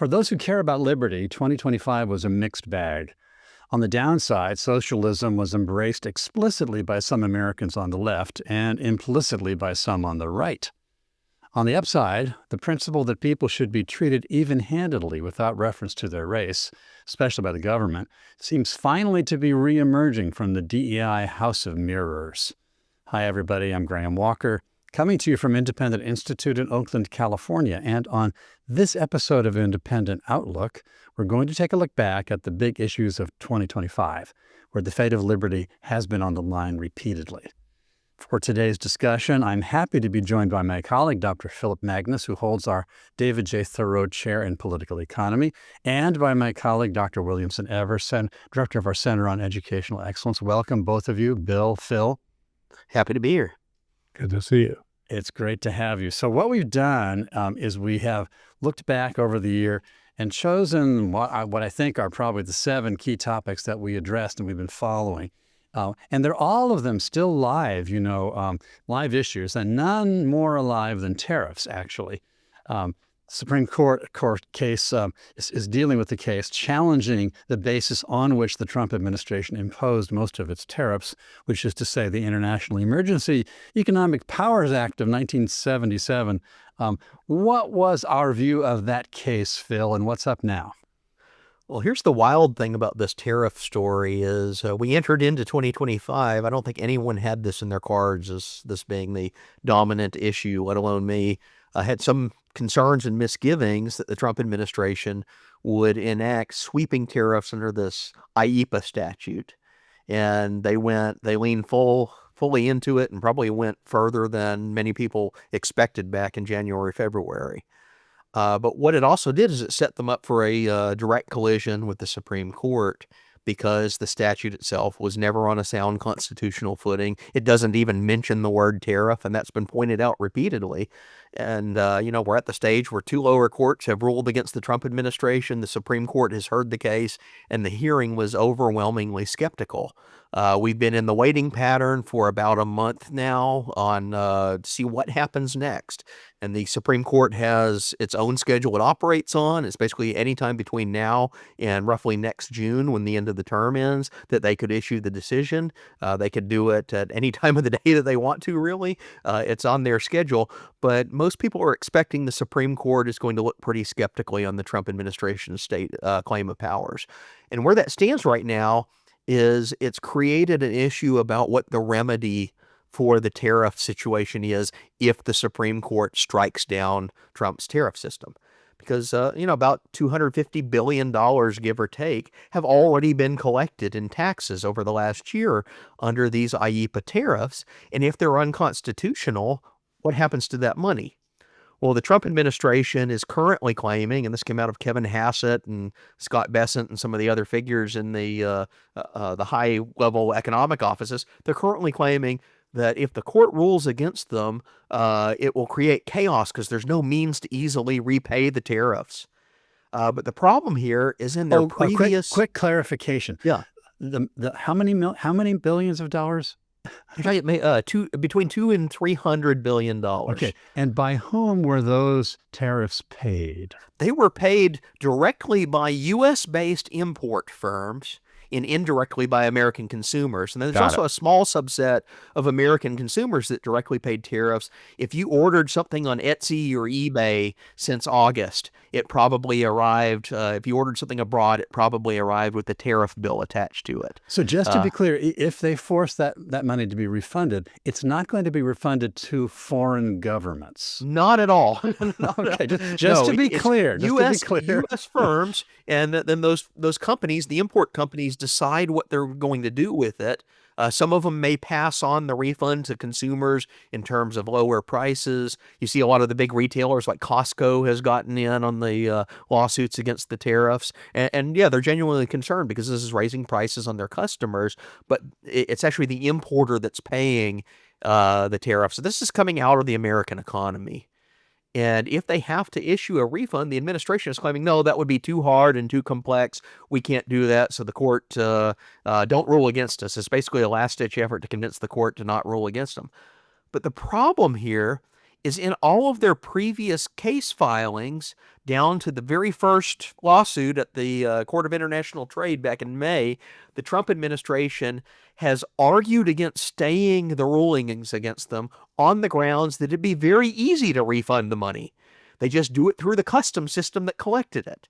For those who care about liberty, 2025 was a mixed bag. On the downside, socialism was embraced explicitly by some Americans on the left and implicitly by some on the right. On the upside, the principle that people should be treated even-handedly without reference to their race, especially by the government, seems finally to be reemerging from the DEI house of mirrors. Hi, everybody. I'm Graham Walker, coming to you from Independent Institute in Oakland, California. And on this episode of Independent Outlook, we're going to take a look back at the big issues of 2025, where the fate of liberty has been on the line repeatedly. For today's discussion, I'm happy to be joined by my colleague, Dr. Philip Magnus, who holds our David J. Thoreau Chair in Political Economy, and by my colleague, Dr. Williamson Everson, Director of our Center on Educational Excellence. Welcome, both of you, Bill, Phil. Happy to be here. Good to see you. It's great to have you. So what we've done is we have looked back over the year and chosen what I think are probably the 7 key topics that we addressed and we've been following. And they're all of them still live, live issues, and none more alive than tariffs, actually. Supreme Court case is dealing with the case, challenging the basis on which the Trump administration imposed most of its tariffs, which is to say the International Emergency Economic Powers Act of 1977. What was our view of that case, Phil, and what's up now? Well, here's the wild thing about this tariff story is we entered into 2025. I don't think anyone had this in their cards as this being the dominant issue, let alone me. I had some concerns and misgivings that the Trump administration would enact sweeping tariffs under this IEEPA statute. And they leaned fully into it and probably went further than many people expected back in January, February. But what it also did is it set them up for a direct collision with the Supreme Court because the statute itself was never on a sound constitutional footing. It doesn't even mention the word tariff, and that's been pointed out repeatedly. And, we're at the stage where 2 lower courts have ruled against the Trump administration. The Supreme Court has heard the case, and the hearing was overwhelmingly skeptical. We've been in the waiting pattern for about a month now on to see what happens next. And the Supreme Court has its own schedule it operates on. It's basically any time between now and roughly next June, when the end of the term ends, that they could issue the decision. They could do it at any time of the day that they want to, really. It's on their schedule. But most people are expecting the Supreme Court is going to look pretty skeptically on the Trump administration's state claim of powers. And where that stands right now is it's created an issue about what the remedy for the tariff situation is if the Supreme Court strikes down Trump's tariff system. Because, about $250 billion, give or take, have already been collected in taxes over the last year under these IEEPA tariffs. And if they're unconstitutional, what happens to that money? Well, the Trump administration is currently claiming, and this came out of Kevin Hassett and Scott Bessent and some of the other figures in the high-level economic offices, they're currently claiming that if the court rules against them, it will create chaos because there's no means to easily repay the tariffs. But the problem here is in their previous... Quick clarification. Yeah. How many billions of dollars? Between $200 and $300 billion. Okay, and by whom were those tariffs paid? They were paid directly by U.S.-based import firms and indirectly by American consumers. And then there's also a small subset of American consumers that directly paid tariffs. If you ordered something on Etsy or eBay since August, it probably arrived, if you ordered something abroad, it probably arrived with the tariff bill attached to it. So just to be clear, if they force that money to be refunded, it's not going to be refunded to foreign governments. Not at all. Okay, just to be clear. U.S. firms, and then those companies, the import companies, decide what they're going to do with it. Some of them may pass on the refund to consumers in terms of lower prices. You see a lot of the big retailers like Costco has gotten in on the lawsuits against the tariffs. And yeah, they're genuinely concerned because this is raising prices on their customers, but it's actually the importer that's paying the tariffs. So this is coming out of the American economy. And if they have to issue a refund, the administration is claiming, no, that would be too hard and too complex. We can't do that. So the court don't rule against us. It's basically a last-ditch effort to convince the court to not rule against them. But the problem here is in all of their previous case filings, down to the very first lawsuit at the Court of International Trade back in May, the Trump administration has argued against staying the rulings against them on the grounds that it'd be very easy to refund the money. They just do it through the customs system that collected it.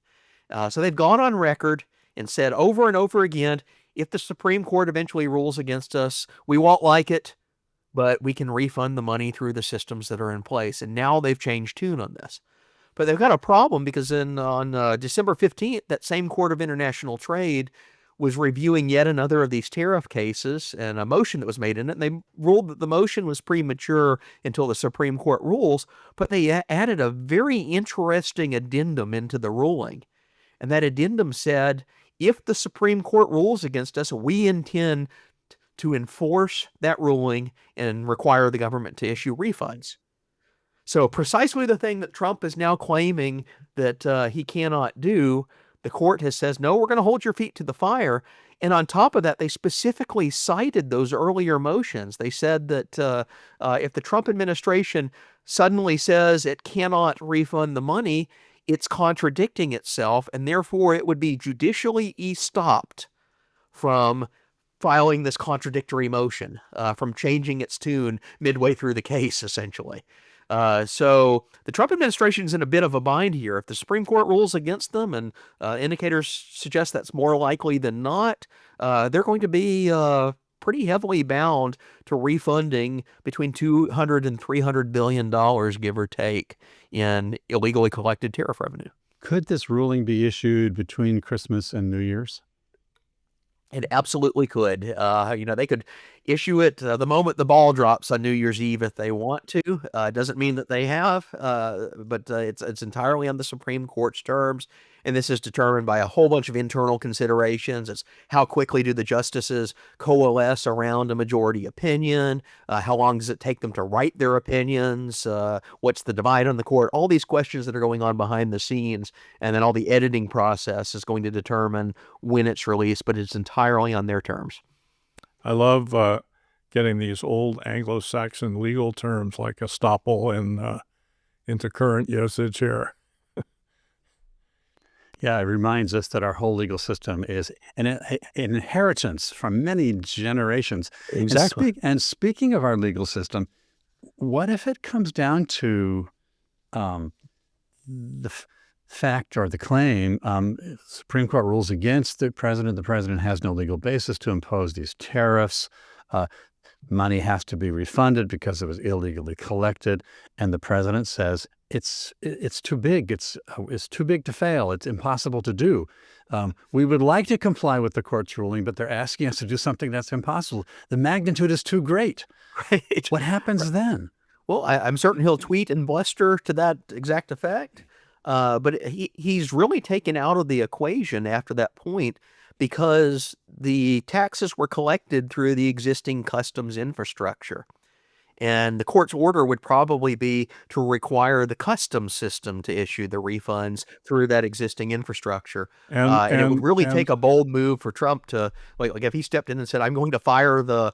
So they've gone on record and said over and over again, if the Supreme Court eventually rules against us, we won't like it, but we can refund the money through the systems that are in place. And now they've changed tune on this. But they've got a problem because on December 15th, that same Court of International Trade was reviewing yet another of these tariff cases and a motion that was made in it. And they ruled that the motion was premature until the Supreme Court rules, but they added a very interesting addendum into the ruling. And that addendum said, if the Supreme Court rules against us, we intend to enforce that ruling and require the government to issue refunds. So precisely the thing that Trump is now claiming that he cannot do, the court has says, no, we're going to hold your feet to the fire. And on top of that, they specifically cited those earlier motions. They said that if the Trump administration suddenly says it cannot refund the money, it's contradicting itself, and therefore it would be judicially stopped from filing this contradictory motion, from changing its tune midway through the case, essentially. So the Trump administration is in a bit of a bind here. If the Supreme Court rules against them, and indicators suggest that's more likely than not, they're going to be pretty heavily bound to refunding between $200 and $300 billion, give or take, in illegally collected tariff revenue. Could this ruling be issued between Christmas and New Year's? It absolutely could. They could issue it the moment the ball drops on New Year's Eve if they want to. It doesn't mean that they have, but it's entirely on the Supreme Court's terms. And this is determined by a whole bunch of internal considerations. It's how quickly do the justices coalesce around a majority opinion? How long does it take them to write their opinions? What's the divide on the court? All these questions that are going on behind the scenes. And then all the editing process is going to determine when it's released, but it's entirely on their terms. I love getting these old Anglo-Saxon legal terms like estoppel and into current usage here. Yeah, it reminds us that our whole legal system is an inheritance from many generations. Exactly. And speaking of our legal system, what if it comes down to the fact or the claim, Supreme Court rules against the president has no legal basis to impose these tariffs, money has to be refunded because it was illegally collected, and the president says it's too big, it's too big to fail, it's impossible to do. We would like to comply with the court's ruling, but they're asking us to do something that's impossible. The magnitude is too great. Right. What happens then? Well, I'm certain he'll tweet and bluster to that exact effect. But he's really taken out of the equation after that point because the taxes were collected through the existing customs infrastructure. And the court's order would probably be to require the customs system to issue the refunds through that existing infrastructure. And it would really take a bold move for Trump to, like if he stepped in and said, I'm going to fire the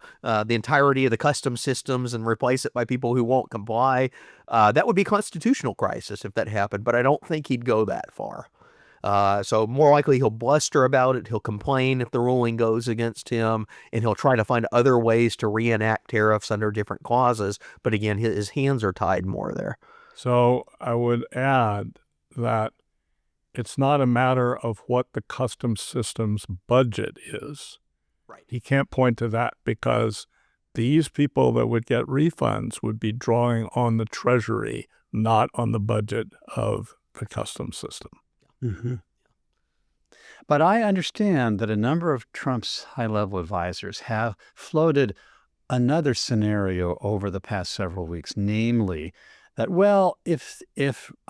entirety of the customs systems and replace it by people who won't comply. That would be a constitutional crisis if that happened, but I don't think he'd go that far. So more likely he'll bluster about it, he'll complain if the ruling goes against him, and he'll try to find other ways to reenact tariffs under different clauses. But again, his hands are tied more there. So I would add that it's not a matter of what the customs system's budget is. Right. He can't point to that because these people that would get refunds would be drawing on the Treasury, not on the budget of the customs system. Mm-hmm. But I understand that a number of Trump's high-level advisors have floated another scenario over the past several weeks, namely that, well, if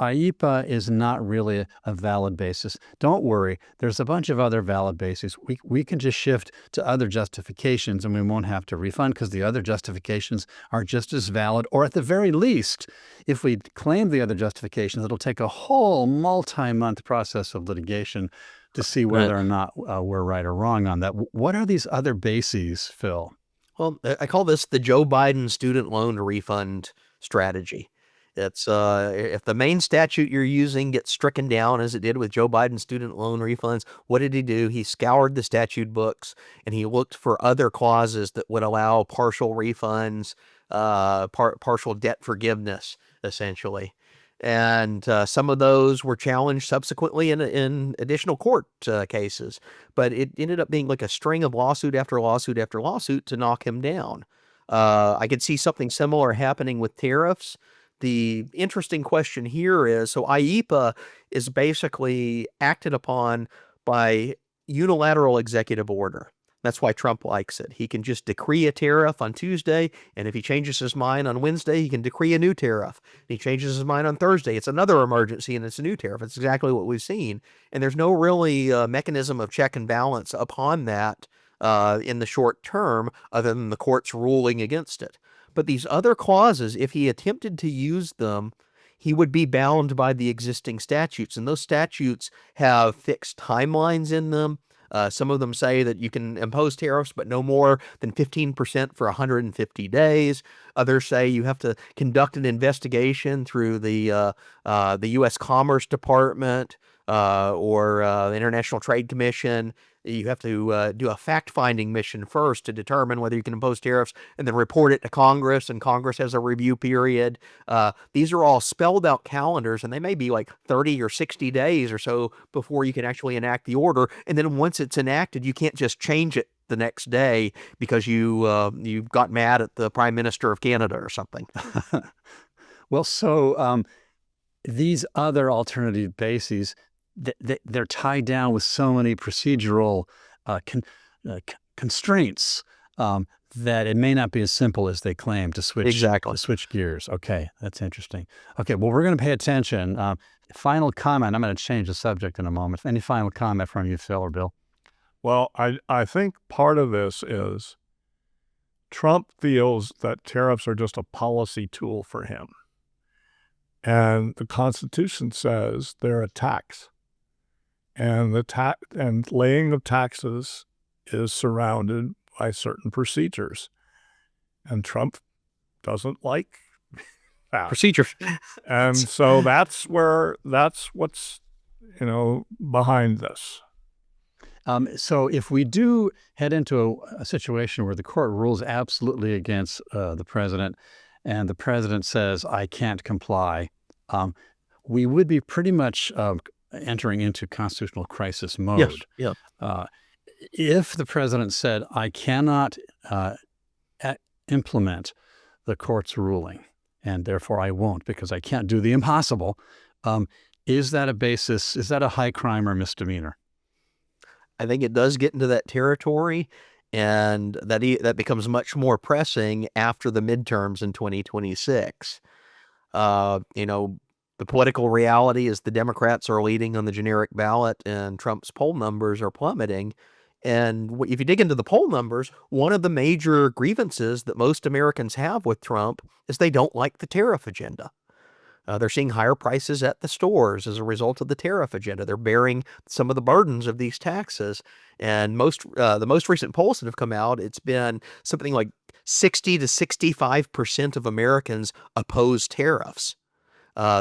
IEEPA is not really a valid basis, don't worry, there's a bunch of other valid bases. We can just shift to other justifications and we won't have to refund because the other justifications are just as valid, or at the very least, if we claim the other justifications, it'll take a whole multi-month process of litigation to see whether or not we're right or wrong on that. What are these other bases, Phil? Well, I call this the Joe Biden student loan refund strategy. It's if the main statute you're using gets stricken down, as it did with Joe Biden's student loan refunds, what did he do? He scoured the statute books and he looked for other clauses that would allow partial refunds, partial debt forgiveness, essentially. And some of those were challenged subsequently in additional court cases. But it ended up being like a string of lawsuit after lawsuit after lawsuit to knock him down. I could see something similar happening with tariffs. The interesting question here is, so IEEPA is basically acted upon by unilateral executive order. That's why Trump likes it. He can just decree a tariff on Tuesday, and if he changes his mind on Wednesday, he can decree a new tariff. He changes his mind on Thursday, it's another emergency, and it's a new tariff. It's exactly what we've seen. And there's no really mechanism of check and balance upon that in the short term, other than the courts ruling against it. But these other clauses, if he attempted to use them, he would be bound by the existing statutes. And those statutes have fixed timelines in them. Some of them say that you can impose tariffs, but no more than 15% for 150 days. Others say you have to conduct an investigation through the U.S. Commerce Department or the International Trade Commission. You have to do a fact-finding mission first to determine whether you can impose tariffs and then report it to Congress, and Congress has a review period. These are all spelled out calendars, and they may be like 30 or 60 days or so before you can actually enact the order. And then once it's enacted, you can't just change it the next day because you got mad at the Prime Minister of Canada or something. Well, so these other alternative bases, they're tied down with so many procedural constraints that it may not be as simple as they claim to switch gears. Okay, that's interesting. Okay, well, we're going to pay attention. Final comment. I'm going to change the subject in a moment. Any final comment from you, Phil or Bill? Well, I think part of this is Trump feels that tariffs are just a policy tool for him. And the Constitution says they're a tax. And and laying of taxes is surrounded by certain procedures. And Trump doesn't like that. Procedure. And so that's what's, behind this. So if we do head into a situation where the court rules absolutely against the president and the president says, I can't comply, we would be pretty much entering into constitutional crisis mode. Yes. Yeah. If the president said, I cannot implement the court's ruling, and therefore I won't because I can't do the impossible, is that a high crime or misdemeanor? I think it does get into that territory, and that becomes much more pressing after the midterms in 2026. The political reality is the Democrats are leading on the generic ballot, and Trump's poll numbers are plummeting. And if you dig into the poll numbers, one of the major grievances that most Americans have with Trump is they don't like the tariff agenda. They're seeing higher prices at the stores as a result of the tariff agenda. They're bearing some of the burdens of these taxes. And the most recent polls that have come out, it's been something like 60 to 65% of Americans oppose tariffs.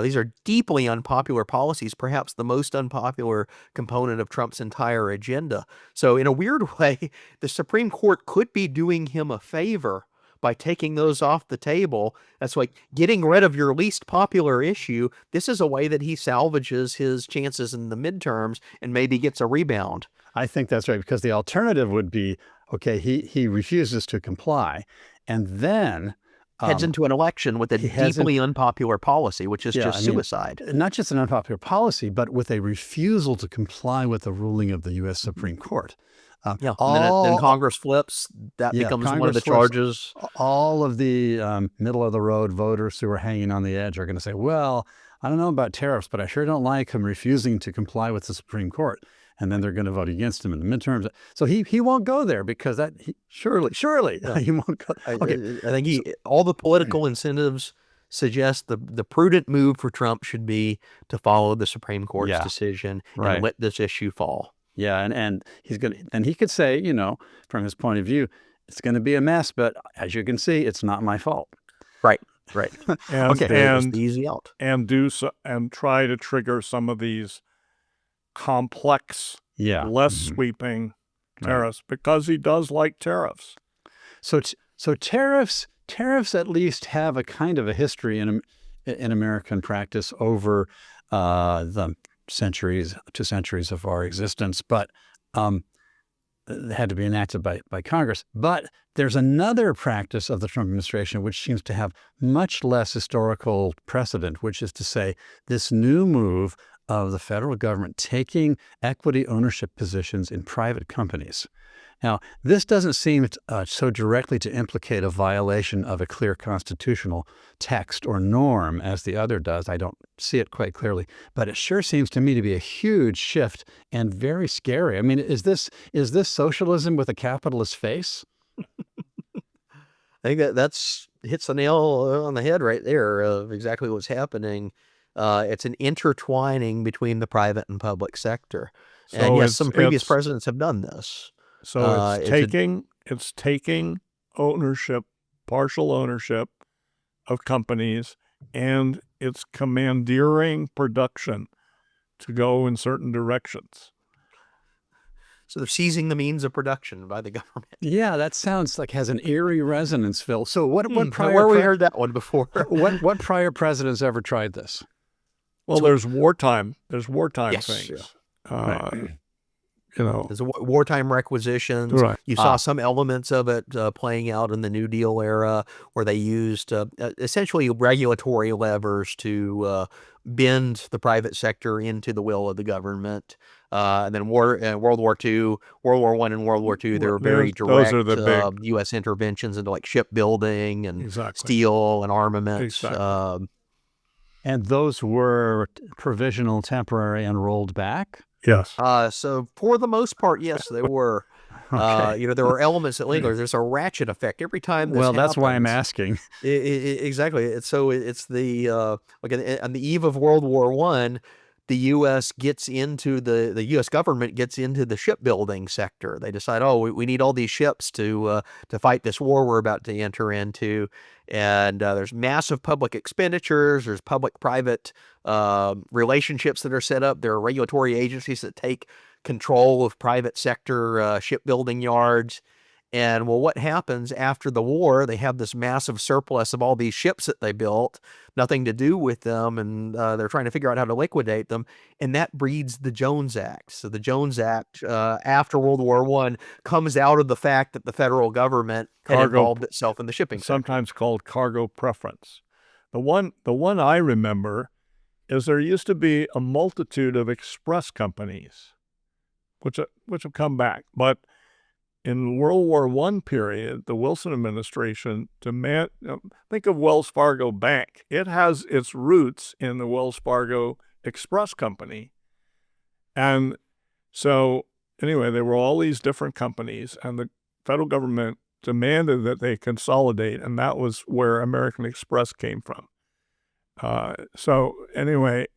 These are deeply unpopular policies, perhaps the most unpopular component of Trump's entire agenda. So in a weird way, the Supreme Court could be doing him a favor by taking those off the table. That's like getting rid of your least popular issue. This is a way that he salvages his chances in the midterms and maybe gets a rebound. I think that's right, because the alternative would be, okay, he refuses to comply, and then heads into an election with a deeply unpopular policy, which is just suicide. Not just an unpopular policy, but with a refusal to comply with the ruling of the U.S. Supreme Court. Then Congress flips. That becomes Congress one of the charges. All of the middle-of-the-road voters who are hanging on the edge are going to say, well, I don't know about tariffs, but I sure don't like him refusing to comply with the Supreme Court. And then they're going to vote against him in the midterms. So he won't go there because surely he won't go. Okay. I think all the political incentives suggest the prudent move for Trump should be to follow the Supreme Court's decision and let this issue fall. Yeah, and he could say, from his point of view, it's going to be a mess, but as you can see, it's not my fault. Right. Right. and Okay. That's and the easy out. and try to trigger some of these complex, Yeah. less sweeping Right. tariffs because he does like tariffs. So tariffs at least have a kind of a history in American practice over the centuries, 2 centuries of our existence, but they had to be enacted by Congress. But there's another practice of the Trump administration which seems to have much less historical precedent, which is to say this new move of the federal government taking equity ownership positions in private companies. Now, this doesn't seem so directly to implicate a violation of a clear constitutional text or norm as the other does. I don't see it quite clearly, but it sure seems to me to be a huge shift and very scary. I mean, is this socialism with a capitalist face? I think that's hits the nail on the head right there of exactly what's happening. It's an intertwining between the private and public sector. And So yes, some previous presidents have done this. So it's it's taking ownership, partial ownership of companies, and it's commandeering production to go in certain directions. So they're seizing the means of production by the government. Yeah, that sounds like has an eerie resonance, Phil. So what prior where we heard that one before? what prior presidents ever tried this? Well, there's wartime Yes. things. Right. There's wartime requisitions. Right. You saw some elements of it playing out in the New Deal era, where they used essentially regulatory levers to bend the private sector into the will of the government. And then World War II, World War I, and World War II, there were very direct those are the big U.S. interventions into like shipbuilding and steel and armaments. Exactly. And those were provisional, temporary, and rolled back? Yes. So for the most part, yes, they were. Okay. There were elements that linger. There's a ratchet effect every time this happens. That's why I'm asking. Exactly. It's the like on the eve of World War I, the U.S. gets into the U.S. government gets into the shipbuilding sector. They decide, we need all these ships to fight this war we're about to enter into. And there's massive public expenditures. There's public-private relationships that are set up. There are regulatory agencies that take control of private sector shipbuilding yards. And well, what happens after the war? They have this massive surplus of all these ships that they built, nothing to do with them, and they're trying to figure out how to liquidate them. And that breeds the Jones Act. So the Jones Act, after World War I, comes out of the fact that the federal government had involved itself in the shipping sector. Sometimes called cargo preference. The one I remember is there used to be a multitude of express companies, which have come back, but in World War I period, the Wilson administration think of Wells Fargo Bank. It has its roots in the Wells Fargo Express Company. And so anyway, there were all these different companies, and the federal government demanded that they consolidate, and that was where American Express came from. So anyway,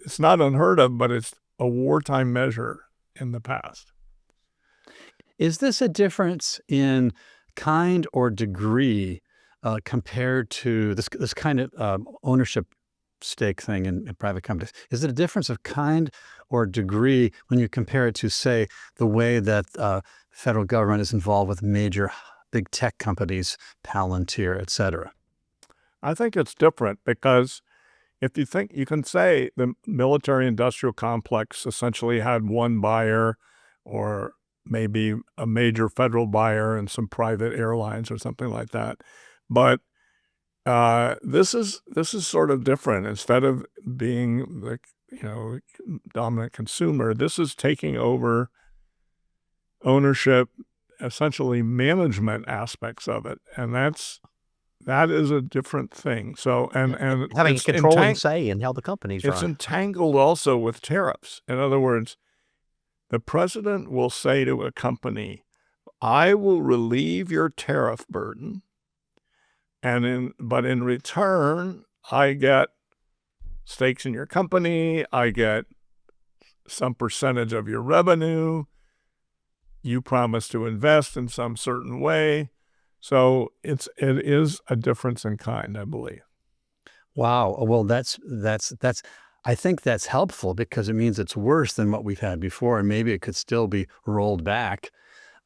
it's not unheard of, but it's a wartime measure in the past. Is this a difference in kind or degree compared to this kind of ownership stake thing in private companies? Is it a difference of kind or degree when you compare it to, say, the way that federal government is involved with major big tech companies, Palantir, et cetera? I think it's different because if you think, you can say the military-industrial complex essentially had one buyer, or maybe a major federal buyer and some private airlines or something like that. But this is sort of different. Instead of being the dominant consumer, this is taking over ownership, essentially management aspects of it, and that is a different thing. So and having controlling say in how the companies run. It's entangled also with tariffs. In other words, the president will say to a company, I will relieve your tariff burden, but in return, I get stakes in your company, I get some percentage of your revenue, you promise to invest in some certain way. So it is a difference in kind, I believe. Wow. Well, I think that's helpful because it means it's worse than what we've had before, and maybe it could still be rolled back.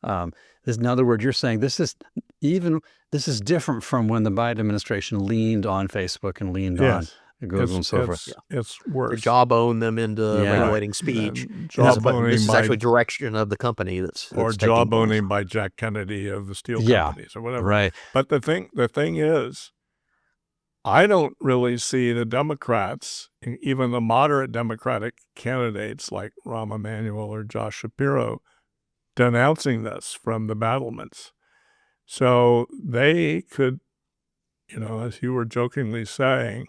In other words, you're saying this is different from when the Biden administration leaned on Facebook and leaned on Yes. Google and so forth. It's They worse. jawbone them into Yeah. regulating Right. speech. And This jawboning is by actually direction of the company that's or taking place. jawboning by Jack Kennedy of the steel Yeah. companies or whatever. Right. But the thing is, I don't really see the Democrats, even the moderate Democratic candidates like Rahm Emanuel or Josh Shapiro, denouncing this from the battlements. So they could, as you were jokingly saying,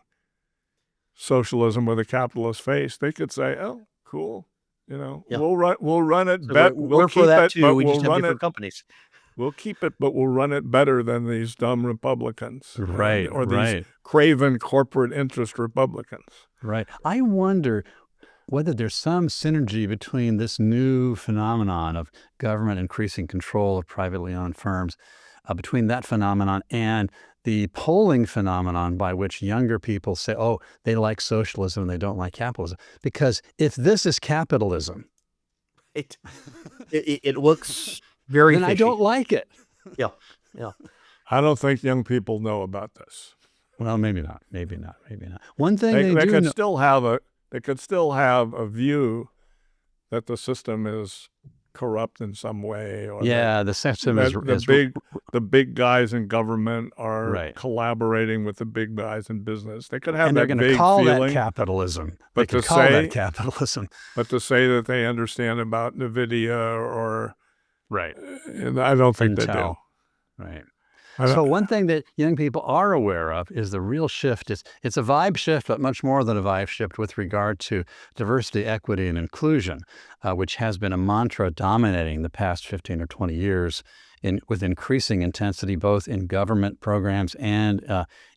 socialism with a capitalist face, they could say, "Oh, cool, Yeah. we'll run it. So we're for that too. We just have run different it. companies. We'll keep it, but we'll run it better than these dumb Republicans, Right. or these Right. craven corporate interest Republicans." Right. I wonder whether there's some synergy between this new phenomenon of government increasing control of privately owned firms, between that phenomenon and the polling phenomenon by which younger people say, oh, they like socialism and they don't like capitalism. Because if this is capitalism, It looks very then fishy. I don't like it. Yeah. I don't think young people know about this. Well, maybe not. One thing they They do could know. still have a view that the system is corrupt in some way, or Yeah, the system that is the big guys in government are Right. collaborating with the big guys in business. They could have and they're that going to vague call that feeling, capitalism. but They could to call say- that capitalism. but to say that they understand about NVIDIA or Right. I don't think they do. Intel. Right. I don't- So one thing that young people are aware of is the real shift. It's a vibe shift, but much more than a vibe shift with regard to diversity, equity, and inclusion, which has been a mantra dominating the past 15 or 20 years with increasing intensity, both in government programs and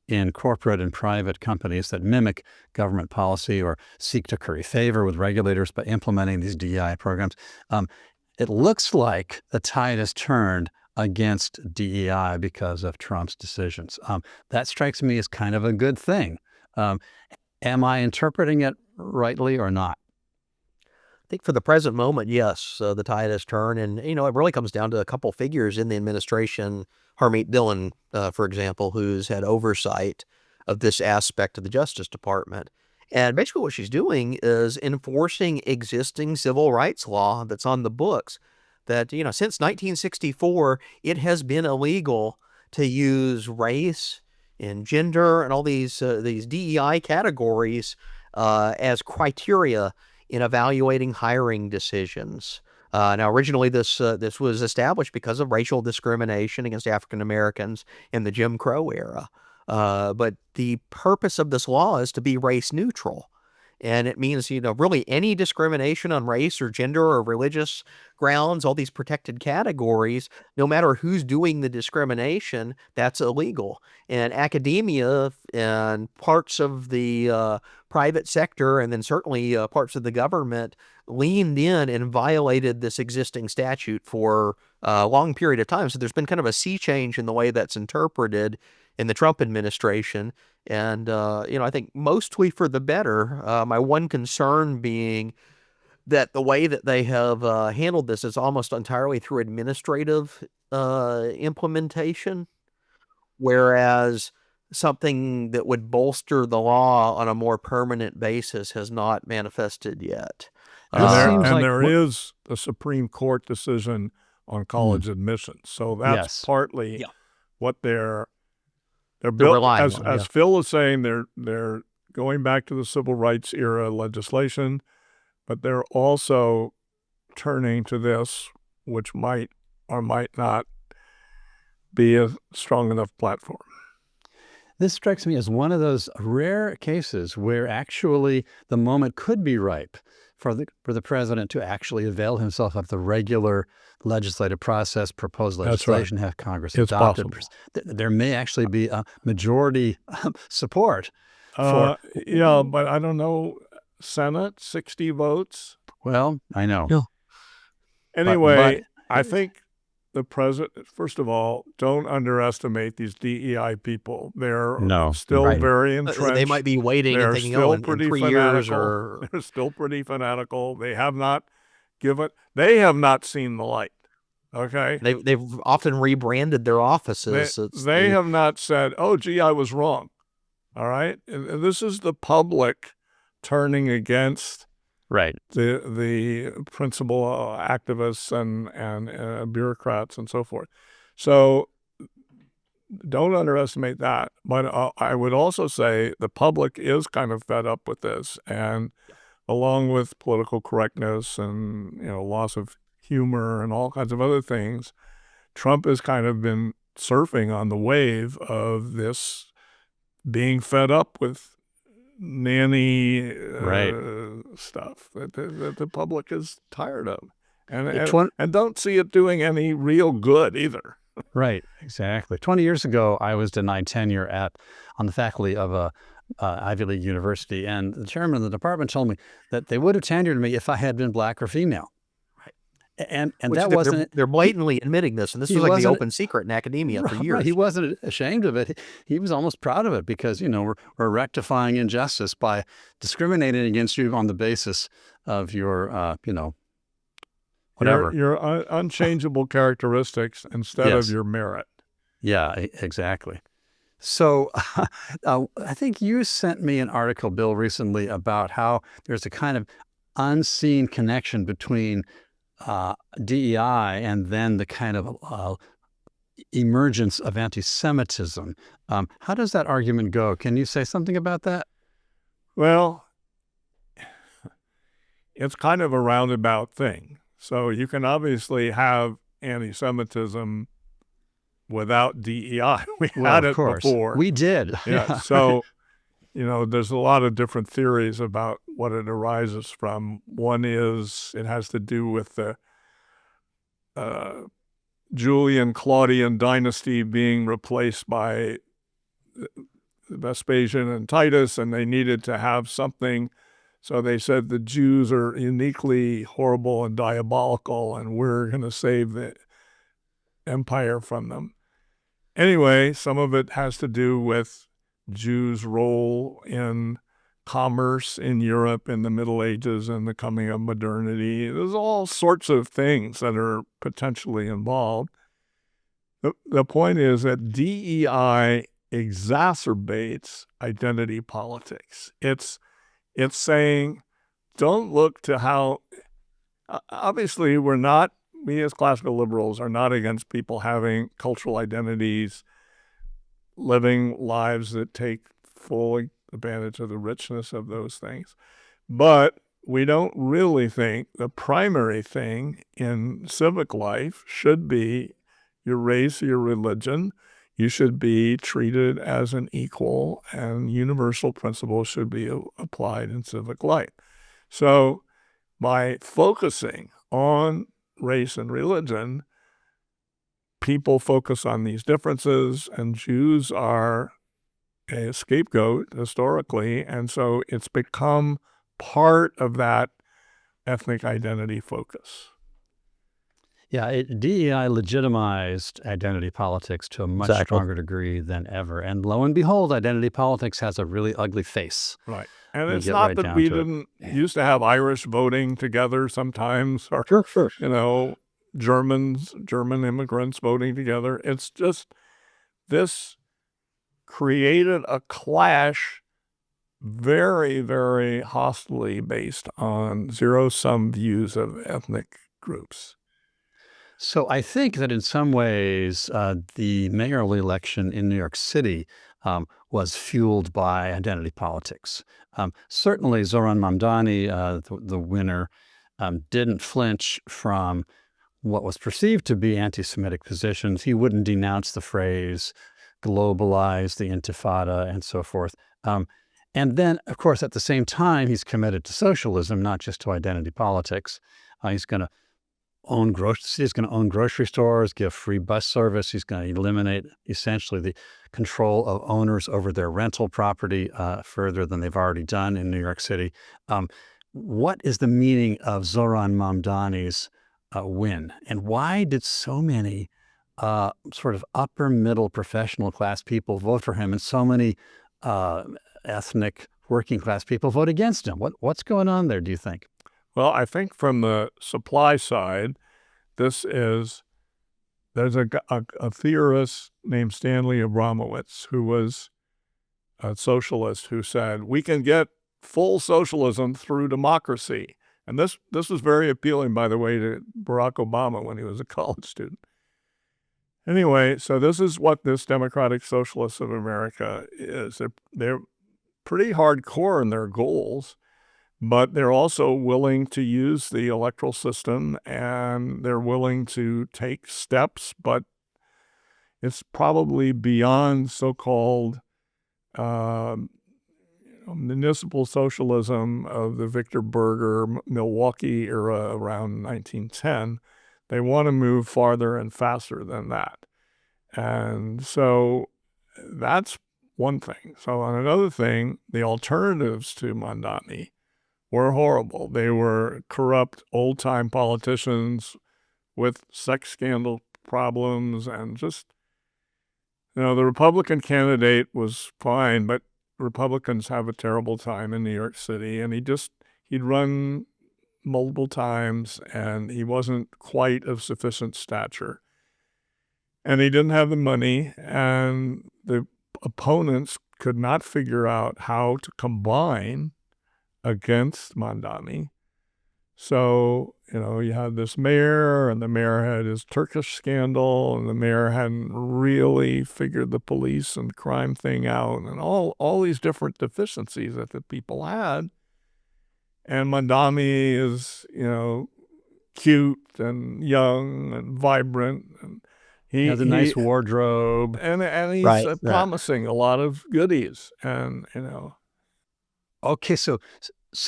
in corporate and private companies that mimic government policy or seek to curry favor with regulators by implementing these DEI programs. It looks like the tide has turned against DEI because of Trump's decisions. That strikes me as kind of a good thing. Am I interpreting it rightly or not? I think for the present moment, yes, the tide has turned. And, it really comes down to a couple figures in the administration. Harmeet Dillon, for example, who's had oversight of this aspect of the Justice Department. And basically what she's doing is enforcing existing civil rights law that's on the books. That, since 1964, it has been illegal to use race and gender and all these DEI categories as criteria in evaluating hiring decisions. Now, originally, this was established because of racial discrimination against African Americans in the Jim Crow era. But the purpose of this law is to be race neutral. And it means, really any discrimination on race or gender or religious grounds, all these protected categories, no matter who's doing the discrimination, that's illegal. And academia and parts of the private sector, and then certainly parts of the government, leaned in and violated this existing statute for a long period of time. So there's been kind of a sea change in the way that's interpreted in the Trump administration. And, I think mostly for the better. My one concern being that the way that they have handled this is almost entirely through administrative implementation, whereas something that would bolster the law on a more permanent basis has not manifested yet. There is a Supreme Court decision on college admissions. So that's partly what they're built, relying as on, as Phil is saying, they're going back to the civil rights era legislation, but they're also turning to this, which might or might not be a strong enough platform. This strikes me as one of those rare cases where actually the moment could be ripe for the president to actually avail himself of the regular legislative process, propose legislation, have Congress adopt it. There may actually be a majority support for. But I don't know. Senate, 60 votes. Well, I know. No. Anyway, But I think the president, first of all, don't underestimate these DEI people. They're No, still right. very They entrenched. might be waiting and They're thinking, still oh, in pretty 3 years fanatical. or They're still pretty fanatical. They have not they have not seen the light. Okay? they've often rebranded their offices. They have not said, oh, gee, I was wrong. All right? And this is the public turning against Right. the principal activists and bureaucrats and so forth. So don't underestimate that. But I would also say the public is kind of fed up with this, and along with political correctness and loss of humor and all kinds of other things, Trump has kind of been surfing on the wave of this being fed up with nanny Right. stuff that the public is tired of, It and don't see it doing any real good either. Right, exactly. 20 years ago, I was denied tenure on the faculty of a Ivy League university, and the chairman of the department told me that they would have tenured me if I had been black or female. Right. And Which that they're wasn't. they're blatantly admitting this, and this He was like the wasn't- open secret in academia for Right, years. he wasn't ashamed of it. He was almost proud of it because we're rectifying injustice by discriminating against you on the basis of your whatever. Your unchangeable characteristics instead Yes. of your merit. Yeah, exactly. So I think you sent me an article, Bill, recently about how there's a kind of unseen connection between DEI and then the kind of emergence of anti-Semitism. How does that argument go? Can you say something about that? Well, it's kind of a roundabout thing. So you can obviously have anti-Semitism without DEI. We had it before. We did. Yeah. So, there's a lot of different theories about what it arises from. One is it has to do with the Julian-Claudian dynasty being replaced by Vespasian and Titus, and they needed to have something. So they said the Jews are uniquely horrible and diabolical, and we're going to save the empire from them. Anyway, some of it has to do with Jews' role in commerce in Europe in the Middle Ages and the coming of modernity. There's all sorts of things that are potentially involved. The point is that DEI exacerbates identity politics. It's saying, don't look to how, obviously we as classical liberals are not against people having cultural identities, living lives that take full advantage of the richness of those things. But we don't really think the primary thing in civic life should be your race or your religion. You should be treated as an equal, and universal principles should be applied in civic life. So by focusing on race and religion, people focus on these differences, and Jews are a scapegoat historically, and so it's become part of that ethnic identity focus. Yeah, DEI legitimized identity politics to a much Exactly. stronger degree than ever. And lo and behold, identity politics has a really ugly face. Right. And We it's get not right that down we to it. didn't used to have Irish voting together sometimes, or Sure. German immigrants voting together. It's just this created a clash very, very hostily based on zero-sum views of ethnic groups. So I think that in some ways, the mayoral election in New York City was fueled by identity politics. Certainly, Zoran Mamdani, the winner, didn't flinch from what was perceived to be anti-Semitic positions. He wouldn't denounce the phrase, globalize the Intifada, and so forth. And then, of course, at the same time, he's committed to socialism, not just to identity politics. He's going to own grocery stores, give free bus service. He's going to eliminate essentially the control of owners over their rental property further than they've already done in New York City. What is the meaning of Zoran Mamdani's win? And why did so many sort of upper middle professional class people vote for him and so many ethnic working class people vote against him? What's going on there, do you think? Well, I think from the supply side, there's a theorist named Stanley Abramowitz who was a socialist who said, we can get full socialism through democracy. And this was very appealing, by the way, to Barack Obama when he was a college student. Anyway, so this is what this Democratic Socialists of America is. They're pretty hardcore in their goals, but they're also willing to use the electoral system, and they're willing to take steps, but it's probably beyond so-called municipal socialism of the Victor Berger, Milwaukee era around 1910. They want to move farther and faster than that. And so that's one thing. So on another thing, the alternatives to Mamdani were horrible. They were corrupt, old-time politicians with sex scandal problems, and just, the Republican candidate was fine, but Republicans have a terrible time in New York City, and he'd run multiple times, and he wasn't quite of sufficient stature. And he didn't have the money, and the opponents could not figure out how to combine against Mamdani. So, you had this mayor, and the mayor had his Turkish scandal, and the mayor hadn't really figured the police and crime thing out, and all these different deficiencies that the people had. And Mamdani is, cute and young and vibrant, and He has a nice wardrobe, and he's Right, promising a lot of goodies, and Okay, so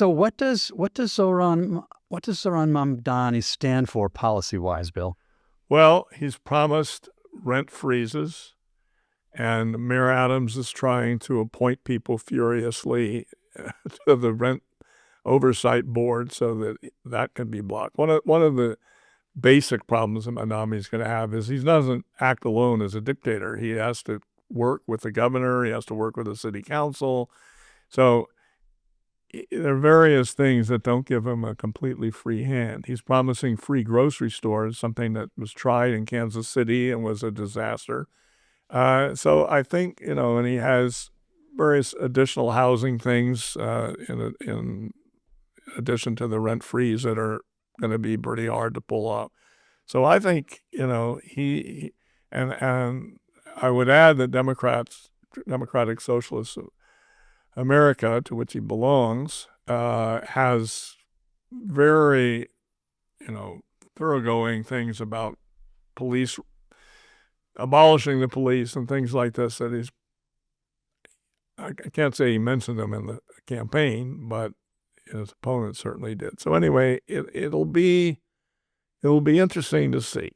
what does Zoran Mamdani stand for policy-wise, Bill? well, he's promised rent freezes, and Mayor Adams is trying to appoint people furiously to the rent oversight board so that can be blocked. One of the basic problems that Mamdani is going to have is he doesn't act alone as a dictator. He has to work with the governor. He has to work with the city council. So there are various things that don't give him a completely free hand. He's promising free grocery stores, something that was tried in Kansas City and was a disaster. So I think, and he has various additional housing things in addition to the rent freeze that are going to be pretty hard to pull off. So I think, he and I would add that Democratic Socialists of America, to which he belongs, has very, thoroughgoing things about police, abolishing the police and things like this that I can't say he mentioned them in the campaign, but his opponent certainly did. So anyway, it'll be interesting to see.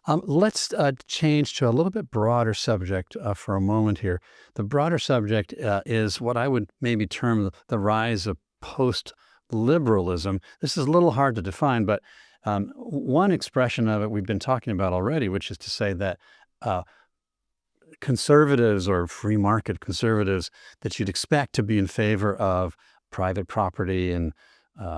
Let's change to a little bit broader subject for a moment here. The broader subject is what I would maybe term the rise of post-liberalism. This is a little hard to define, but one expression of it we've been talking about already, which is to say that conservatives or free market conservatives that you'd expect to be in favor of private property and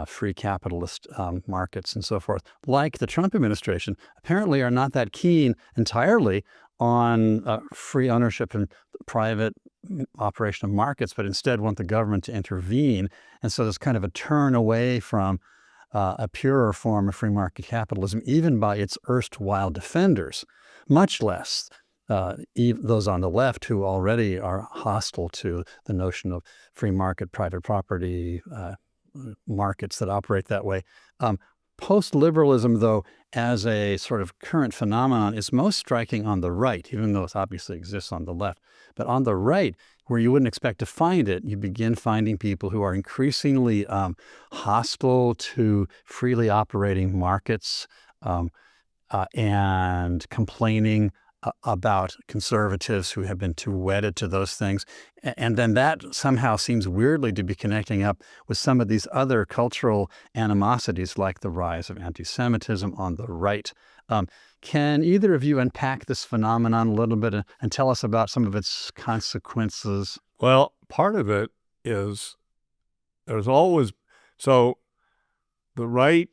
free capitalist markets and so forth, like the Trump administration, apparently are not that keen entirely on free ownership and private operation of markets, but instead want the government to intervene. And so there's kind of a turn away from a purer form of free market capitalism, even by its erstwhile defenders, much less those on the left who already are hostile to the notion of free market, private property, markets that operate that way. Post-liberalism, though, as a sort of current phenomenon, is most striking on the right, even though it obviously exists on the left. But on the right, where you wouldn't expect to find it, you begin finding people who are increasingly hostile to freely operating markets and complaining about conservatives who have been too wedded to those things. And then that somehow seems weirdly to be connecting up with some of these other cultural animosities, like the rise of anti-Semitism on the right. Can either of you unpack this phenomenon a little bit and tell us about some of its consequences? Well, part of it is there's always, so the right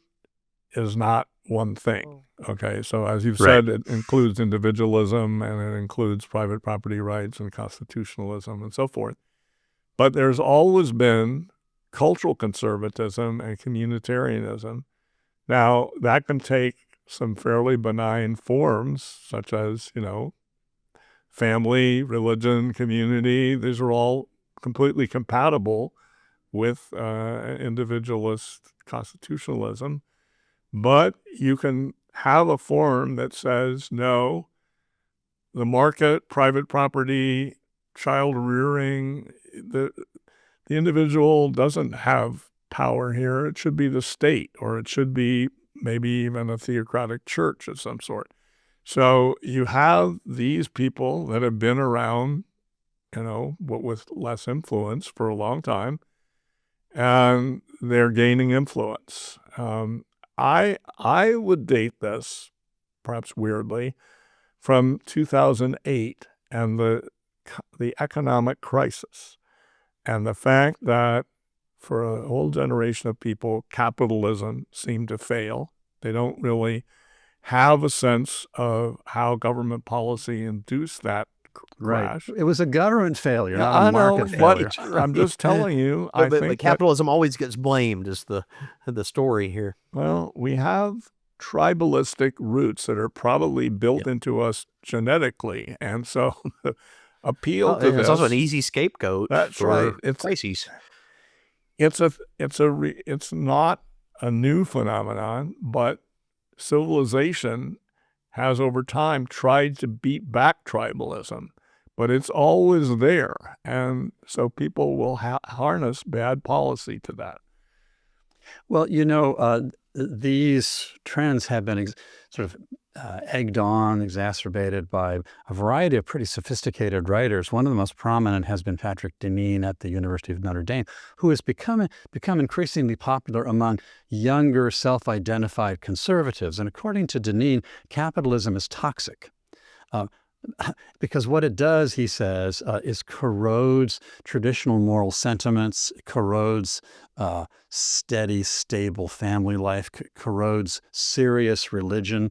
is not one thing. Okay, so as you've Right. said, it includes individualism and it includes private property rights and constitutionalism and so forth. But there's always been cultural conservatism and communitarianism. Now, that can take some fairly benign forms, such as, family, religion, community. These are all completely compatible with individualist constitutionalism. But you can have a form that says, no, the market, private property, child rearing, the individual doesn't have power here. It should be the state, or it should be maybe even a theocratic church of some sort. So you have these people that have been around, but with less influence for a long time, and they're gaining influence. I would date this, perhaps weirdly, from 2008 and the economic crisis, and the fact that for a whole generation of people, capitalism seemed to fail. They don't really have a sense of how government policy induced that crash. It was a government failure, Yeah, not a I know, market but failure. I'm just telling you, I But think that, capitalism always gets blamed is the story here. well, we have tribalistic roots that are probably built into us genetically, and so the appeal to It's this. also an easy scapegoat That's for right. It's crises. it's not a new phenomenon, but civilization has over time tried to beat back tribalism, but it's always there, and so people will harness bad policy to that. Well, these trends have been sort of egged on, exacerbated by a variety of pretty sophisticated writers. One of the most prominent has been Patrick Deneen at the University of Notre Dame, who has become increasingly popular among younger, self-identified conservatives. And according to Deneen, capitalism is toxic. Because what it does, he says, is corrodes traditional moral sentiments, corrodes steady, stable family life, corrodes serious religion.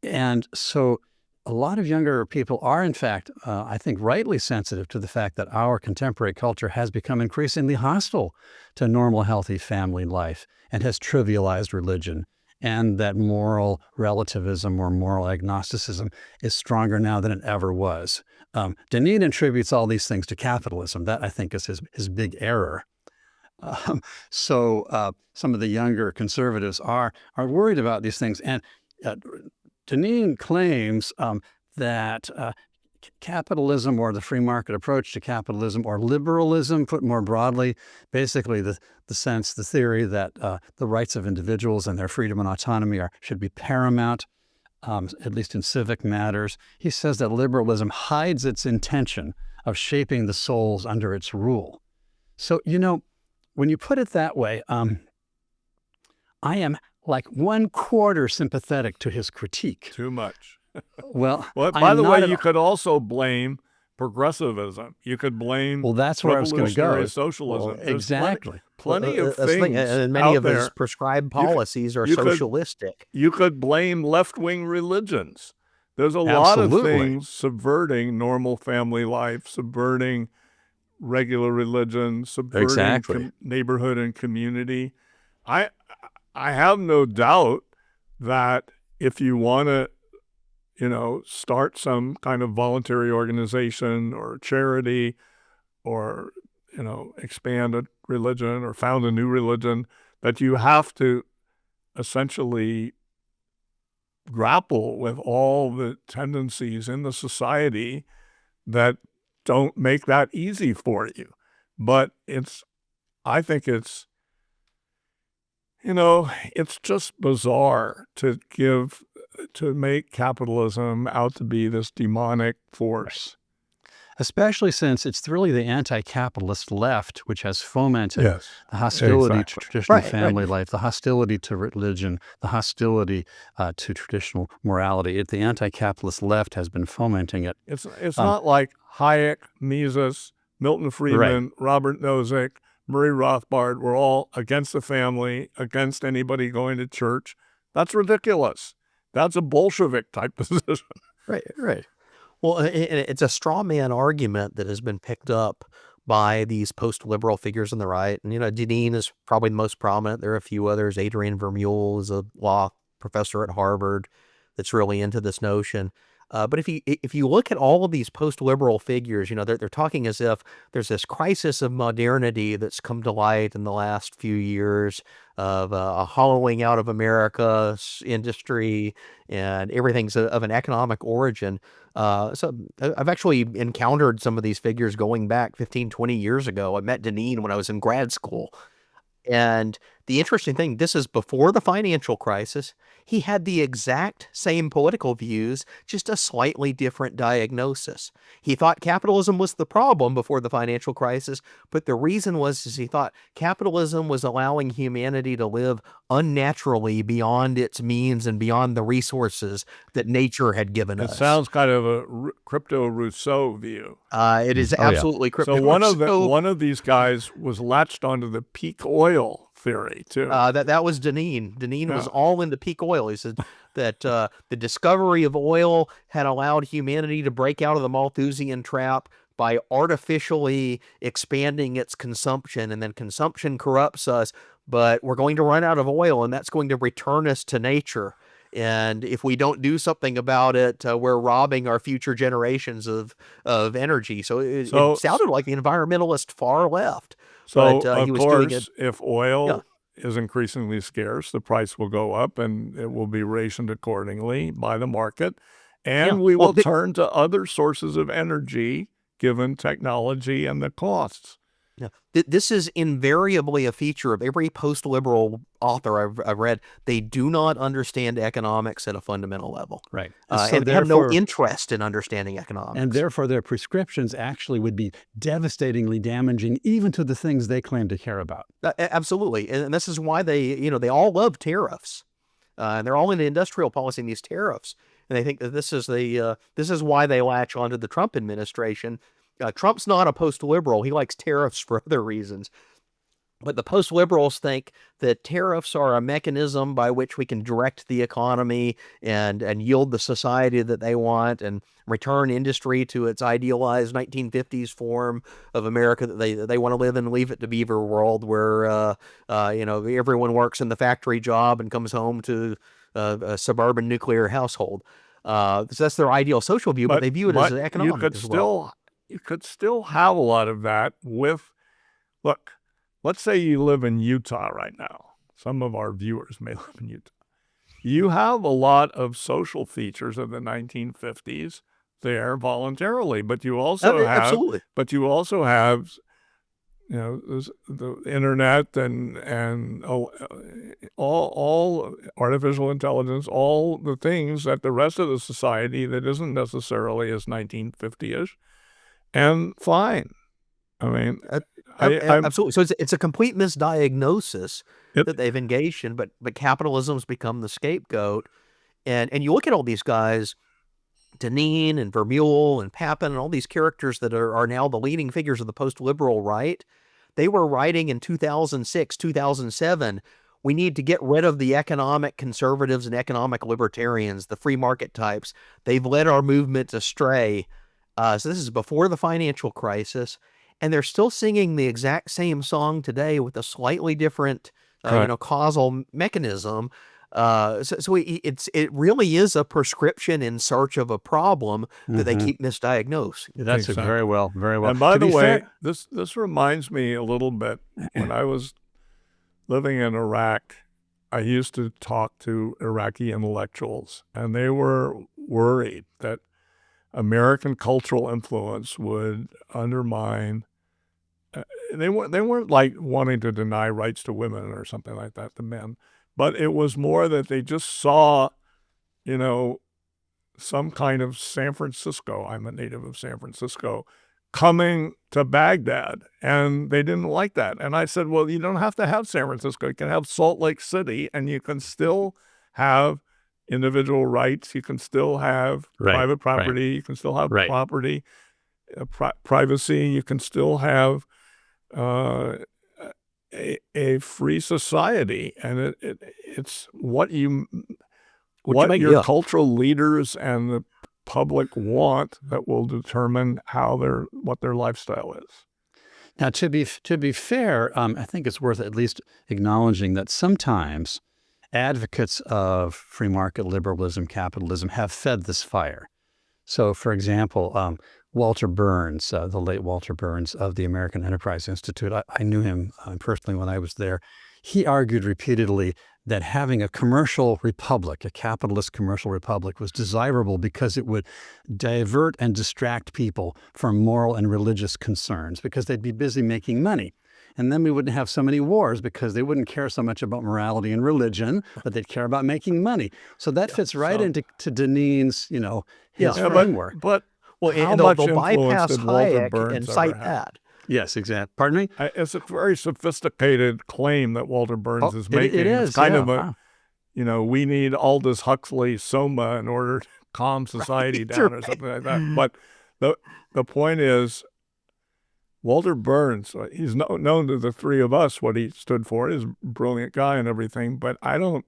And so a lot of younger people are, in fact, I think, rightly sensitive to the fact that our contemporary culture has become increasingly hostile to normal, healthy family life and has trivialized religion, and that moral relativism or moral agnosticism is stronger now than it ever was. Deneen attributes all these things to capitalism. That, I think, is his big error. So some of the younger conservatives are worried about these things. And Deneen claims that capitalism, or the free market approach to capitalism, or liberalism, put more broadly, basically the theory that the rights of individuals and their freedom and autonomy should be paramount, at least in civic matters. He says that liberalism hides its intention of shaping the souls under its rule. So, when you put it that way, I am like 1/4 sympathetic to his critique. Too much. Well, By the way, you could also blame progressivism. You could blame that's where I was going to go. revolutionary socialism. Well, There's exactly. plenty of That's the thing, things and many out of there. his prescribed policies are you could- socialistic. You could blame left-wing religions. There's a lot of Absolutely. things subverting normal family life, subverting regular religion, subverting Exactly. neighborhood and community. I have no doubt that if you want to, start some kind of voluntary organization or charity, or, expand a religion or found a new religion, that you have to essentially grapple with all the tendencies in the society that don't make that easy for you. But I think it's just bizarre to give to make capitalism out to be this demonic force. Especially since it's really the anti-capitalist left which has fomented Yes, the hostility exactly. to traditional Right, right. family life, the hostility to religion, the hostility to traditional morality. The anti-capitalist left has been fomenting it. It's Um, not like Hayek, Mises, Milton right. Friedman, Robert Nozick, Murray Rothbard were all against the family, against anybody going to church. That's ridiculous. That's a Bolshevik type position. Right, right. Well, it's a straw man argument that has been picked up by these post-liberal figures on the right. And, Deneen is probably the most prominent. There are a few others. Adrian Vermeule is a law professor at Harvard that's really into this notion. But if you look at all of these post-liberal figures, they're talking as if there's this crisis of modernity that's come to light in the last few years of a hollowing out of America's industry, and everything's of an economic origin. So I've actually encountered some of these figures going back 15, 20 years ago. I met Deneen when I was in grad school. And the interesting thing, this is before the financial crisis. He had the exact same political views, just a slightly different diagnosis. He thought capitalism was the problem before the financial crisis, but the reason was he thought capitalism was allowing humanity to live unnaturally beyond its means and beyond the resources that nature had given It us. sounds kind of a crypto Rousseau view. It is Oh, yeah. absolutely crypto. So one of these guys was latched onto the peak oil theory too. That was Deneen. Deneen was Yeah. all into peak oil. He said that the discovery of oil had allowed humanity to break out of the Malthusian trap by artificially expanding its consumption, and then consumption corrupts us, but we're going to run out of oil, and that's going to return us to nature. And if we don't do something about it, we're robbing our future generations of energy. So it sounded like the environmentalist far left. So, but he of was doing course, it. if oil is increasingly scarce, the price will go up and it will be rationed accordingly by the market. And we will turn to other sources of energy given technology and the costs. Yeah. This is invariably a feature of every post-liberal author I've read. They do not understand economics at a fundamental level. Right. And have no interest in understanding economics. And therefore, their prescriptions actually would be devastatingly damaging even to the things they claim to care about. Absolutely. And this is why they all love tariffs. And they're all into industrial policy and these tariffs. And they think that this is why they latch onto the Trump administration. Trump's not a post-liberal. He likes tariffs for other reasons. But the post-liberals think that tariffs are a mechanism by which we can direct the economy and yield the society that they want and return industry to its idealized 1950s form of America that they want to live in, leave it to Beaver World, where everyone works in the factory job and comes home to a suburban nuclear household. So that's their ideal social view, but they view it as an economic as well. You could still have a lot of that with, look, let's say you live in Utah right now. Some of our viewers may live in Utah. You have a lot of social features of the 1950s there voluntarily, but you also have, the internet and all artificial intelligence, all the things that the rest of the society that isn't necessarily as 1950-ish. And fine. I mean, absolutely. So it's a complete misdiagnosis that they've engaged in, but capitalism's become the scapegoat. And you look at all these guys, Deneen and Vermeule and Papin and all these characters that are now the leading figures of the post-liberal right. They were writing in 2006, 2007, we need to get rid of the economic conservatives and economic libertarians, the free market types. They've led our movement astray. So this is before the financial crisis, and they're still singing the exact same song today with a slightly different, causal mechanism. So it really is a prescription in search of a problem that they keep misdiagnosed. That's very well. And by the way, this reminds me a little bit when I was living in Iraq. I used to talk to Iraqi intellectuals, and they were worried that American cultural influence would undermine. They weren't like wanting to deny rights to women or something like that to men, but it was more that they just saw some kind of San Francisco, I'm a native of San Francisco, coming to Baghdad, and they didn't like that. And I said, well, you don't have to have San Francisco. You can have Salt Lake City, and you can still have individual rights. You can still have private property. You can still have property, privacy. You can still have a free society, and it's what your cultural leaders and the public want that will determine what their lifestyle is. Now, to be fair, I think it's worth at least acknowledging that sometimes advocates of free market liberalism, capitalism, have fed this fire. So, for example, Walter Burns, the late Walter Burns of the American Enterprise Institute, I knew him personally when I was there. He argued repeatedly that having a commercial republic, a capitalist commercial republic, was desirable because it would divert and distract people from moral and religious concerns because they'd be busy making money. And then we wouldn't have so many wars because they wouldn't care so much about morality and religion, but they'd care about making money. So that fits right into Deneen's, his framework. And they'll bypass Hayek and cite that. Yes, exactly. Pardon me? It's a very sophisticated claim that Walter Burns is making. It is. It's kind of we need Aldous Huxley Soma in order to calm society down or something like that. But the point is, Walter Burns, he's known to the three of us what he stood for. He's a brilliant guy and everything, but I don't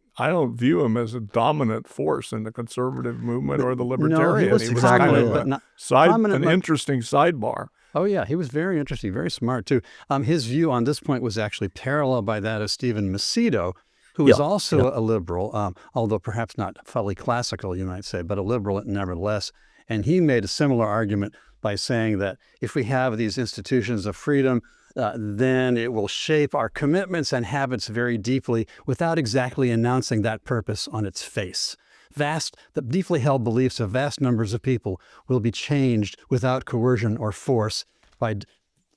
view him as a dominant force in the conservative movement or the libertarian. No, he was exactly an interesting sidebar. Oh, yeah. He was very interesting, very smart, too. His view on this point was actually paralleled by that of Stephen Macedo, who was also a liberal, although perhaps not fully classical, you might say, but a liberal nevertheless. And he made a similar argument by saying that if we have these institutions of freedom, then it will shape our commitments and habits very deeply without exactly announcing that purpose on its face. The deeply held beliefs of vast numbers of people will be changed without coercion or force by,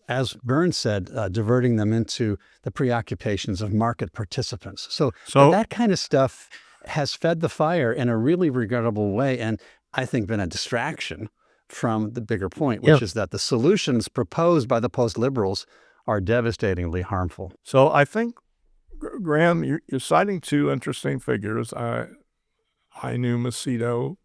as Burns said, diverting them into the preoccupations of market participants. So that kind of stuff has fed the fire in a really regrettable way, and I think been a distraction from the bigger point, which is that the solutions proposed by the post-liberals are devastatingly harmful. So I think, Graham, you're citing two interesting figures. I knew Macedo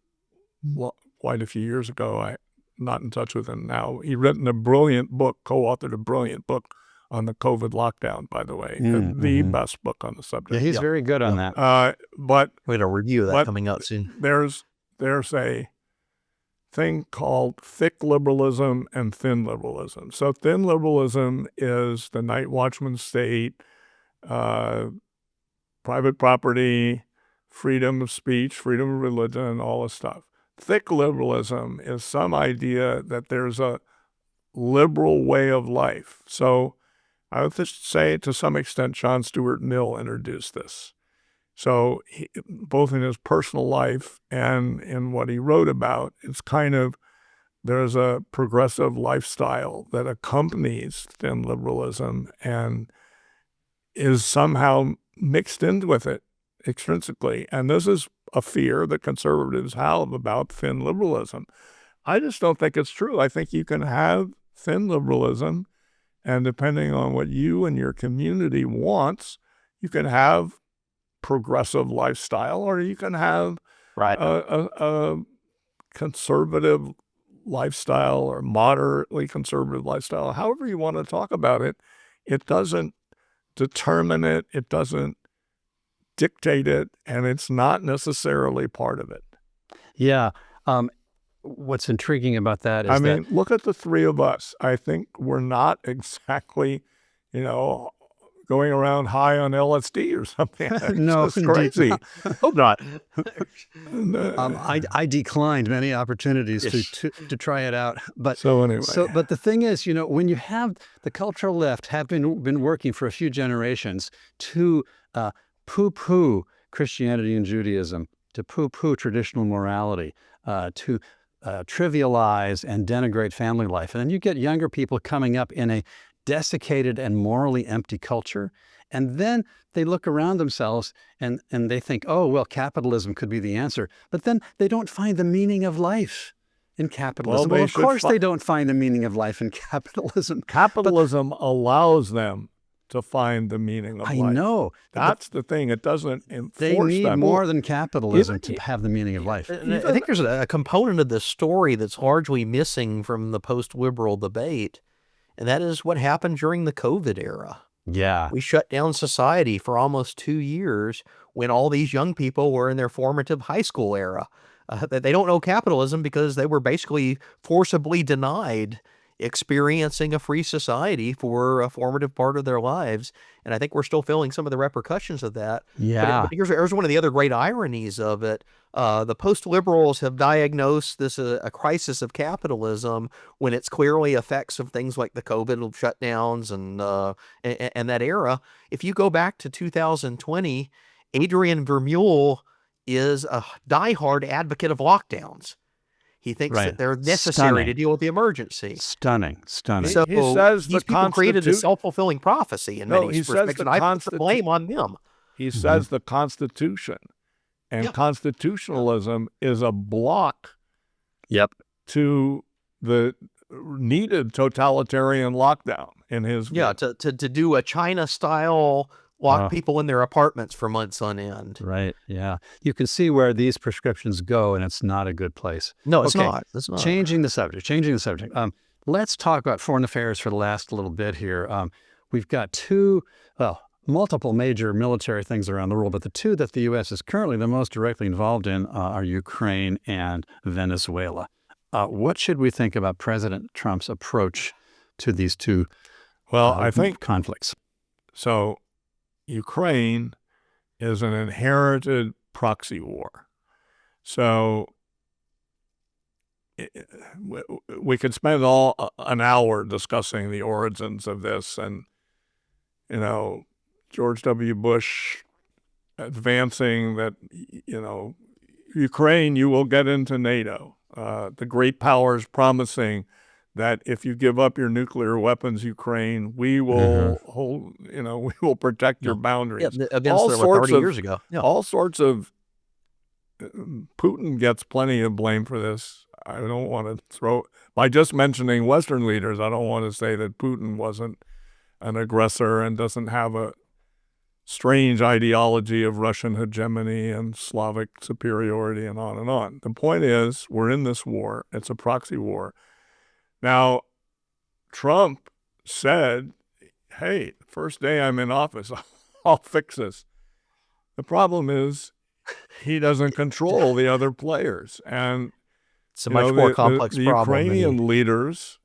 quite a few years ago. I'm not in touch with him now. He's written a brilliant book, co-authored a brilliant book on the COVID lockdown, by the way, the best book on the subject. Yeah, he's very good on that. But we had a review of that coming out soon. There's a thing called thick liberalism and thin liberalism. So thin liberalism is the night watchman state, private property, freedom of speech, freedom of religion, all this stuff. Thick liberalism is some idea that there's a liberal way of life. So I would just say, to some extent, John Stuart Mill introduced this. So both in his personal life and in what he wrote about, it's kind of, there's a progressive lifestyle that accompanies thin liberalism and is somehow mixed in with it extrinsically. And this is a fear that conservatives have about thin liberalism. I just don't think it's true. I think you can have thin liberalism, and depending on what you and your community wants, you can have progressive lifestyle, or you can have a conservative lifestyle or moderately conservative lifestyle. However you want to talk about it, it doesn't determine it. It doesn't dictate it, and it's not necessarily part of it. Yeah. What's intriguing about that is look at the three of us. I think we're not exactly, going around high on LSD or something. No, it's crazy. Hope not. I declined many opportunities to try it out. But anyway. But the thing is, when you have the cultural left have been working for a few generations to poo-poo Christianity and Judaism, to poo-poo traditional morality, to trivialize and denigrate family life. And then you get younger people coming up in desiccated and morally empty culture. And then they look around themselves and they think, oh, well, capitalism could be the answer. But then they don't find the meaning of life in capitalism. Well, of course they don't find the meaning of life in capitalism. Capitalism allows them to find the meaning of life. I know. That's the thing. It doesn't enforce They need them. more than capitalism to have the meaning of life. I think there's a component of this story that's largely missing from the post-liberal debate, and that is what happened during the COVID era. Yeah. We shut down society for almost 2 years when all these young people were in their formative high school era. They don't know capitalism because they were basically forcibly denied experiencing a free society for a formative part of their lives. And I think we're still feeling some of the repercussions of that. Yeah. But here's one of the other great ironies of it. The post-liberals have diagnosed this a crisis of capitalism when it's clearly effects of things like the COVID shutdowns and that era. If you go back to 2020, Adrian Vermeule is a diehard advocate of lockdowns. He thinks that they're necessary to deal with the emergency. Stunning. So he says these people created a self-fulfilling prophecy in many respects, and I put the blame on them. He says the Constitution and constitutionalism is a block to the needed totalitarian lockdown in his view. To do a China-style lock people in their apartments for months on end. Right, yeah. You can see where these prescriptions go, and it's not a good place. No, it's not. It's not. Changing the subject. Let's talk about foreign affairs for the last little bit here. We've got multiple major military things around the world, but the two that the U.S. is currently the most directly involved in are Ukraine and Venezuela. What should we think about President Trump's approach to these two I think conflicts? So Ukraine is an inherited proxy war. So we could spend an hour discussing the origins of this and, George W. Bush advancing that, Ukraine, you will get into NATO. The great powers promising that if you give up your nuclear weapons, Ukraine, we will hold, we will protect your boundaries. Yeah, against 30 years ago. Yeah. All sorts of, Putin gets plenty of blame for this. I don't want to by just mentioning Western leaders, I don't want to say that Putin wasn't an aggressor and doesn't have a strange ideology of Russian hegemony and Slavic superiority and on and on. The point is, we're in this war. It's a proxy war. Now, Trump said, hey, the first day I'm in office, I'll fix this. The problem is he doesn't control the other players. And it's a much more complex the problem. The Ukrainian leaders,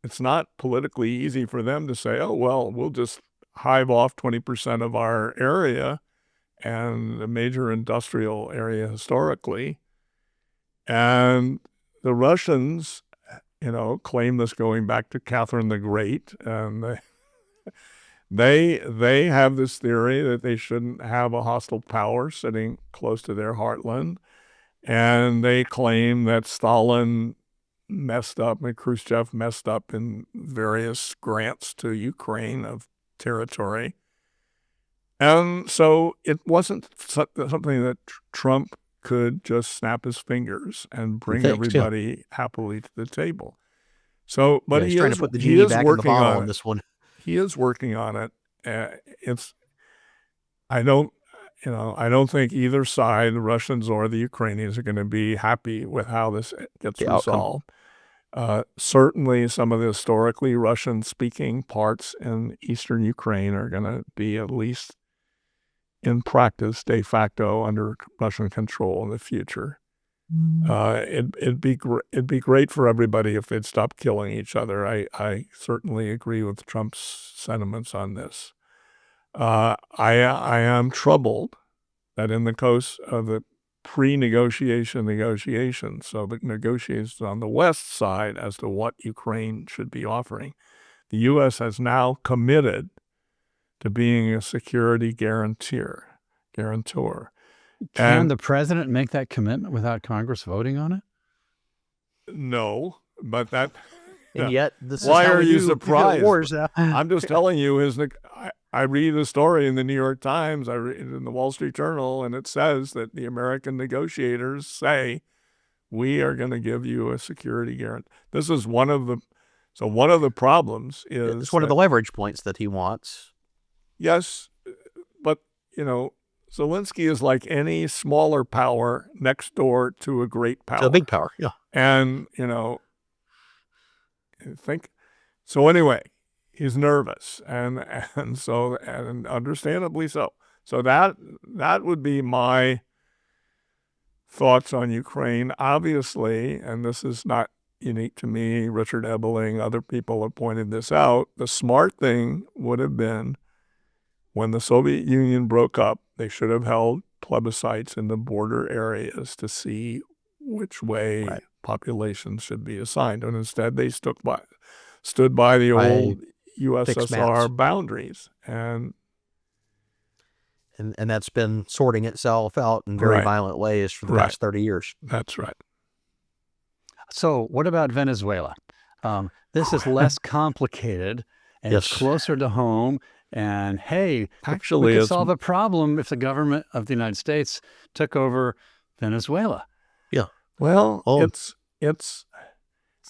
it's not politically easy for them to say, oh, well, we'll just hive off 20% of our area and a major industrial area historically. And the Russians claim this going back to Catherine the Great, and they have this theory that they shouldn't have a hostile power sitting close to their heartland, and they claim that Stalin messed up and Khrushchev messed up in various grants to Ukraine of territory, and so it wasn't something that Trump could just snap his fingers and bring everybody happily to the table. So, but he's trying to put the genie back in the bottle on this one. He is working on it. I don't think either side, the Russians or the Ukrainians, are going to be happy with how this gets resolved. Certainly, some of the historically Russian-speaking parts in eastern Ukraine are going to be at least in practice, de facto, under Russian control in the future. It'd be great for everybody if they'd stop killing each other. I certainly agree with Trump's sentiments on this. I am troubled that in the course of the pre-negotiation negotiations, so the negotiations on the West side as to what Ukraine should be offering, the U.S. has now committed to being a security guarantor. Can the president make that commitment without Congress voting on it? No, but that And yet, this Why is how are we you do surprised? wars now. I'm just telling you, I read a story in the New York Times, I read it in the Wall Street Journal, and it says that the American negotiators say, we are going to give you a security guarantee. This is one of the problems is It's one of the leverage points that he wants. yes, but, Zelensky is like any smaller power next door to a great power. To a big power, yeah. And, so anyway, he's nervous and understandably so. So that would be my thoughts on Ukraine. Obviously, and this is not unique to me, Richard Ebeling, other people have pointed this out, the smart thing would have been when the Soviet Union broke up, they should have held plebiscites in the border areas to see which way populations should be assigned. And instead, they stood by the old USSR boundaries. And that's been sorting itself out in very violent ways for the past 30 years. That's right. So what about Venezuela? This is less complicated, and it's closer to home. And hey, actually, we could solve a problem if the government of the United States took over Venezuela. Yeah. Well, it's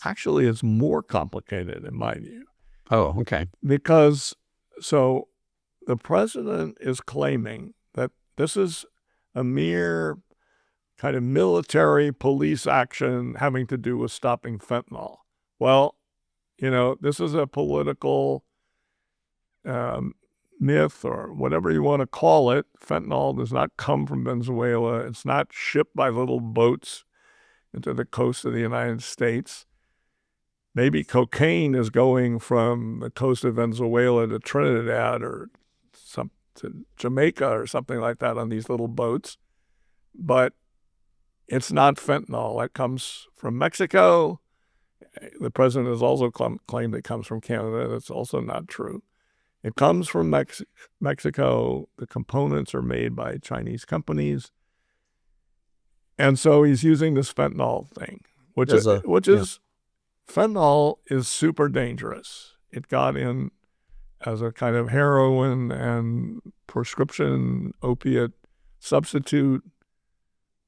actually it's more complicated in my view. Oh, okay. Because the president is claiming that this is a mere kind of military police action having to do with stopping fentanyl. Well, this is a political myth or whatever you want to call it. Fentanyl does not come from Venezuela. It's not shipped by little boats into the coast of the United States. Maybe cocaine is going from the coast of Venezuela to Trinidad or to Jamaica or something like that on these little boats. But it's not fentanyl. It comes from Mexico. The president has also claimed it comes from Canada. That's also not true. It comes from Mexico. The components are made by Chinese companies. And so he's using this fentanyl thing, which is fentanyl is super dangerous. It got in as a kind of heroin and prescription opiate substitute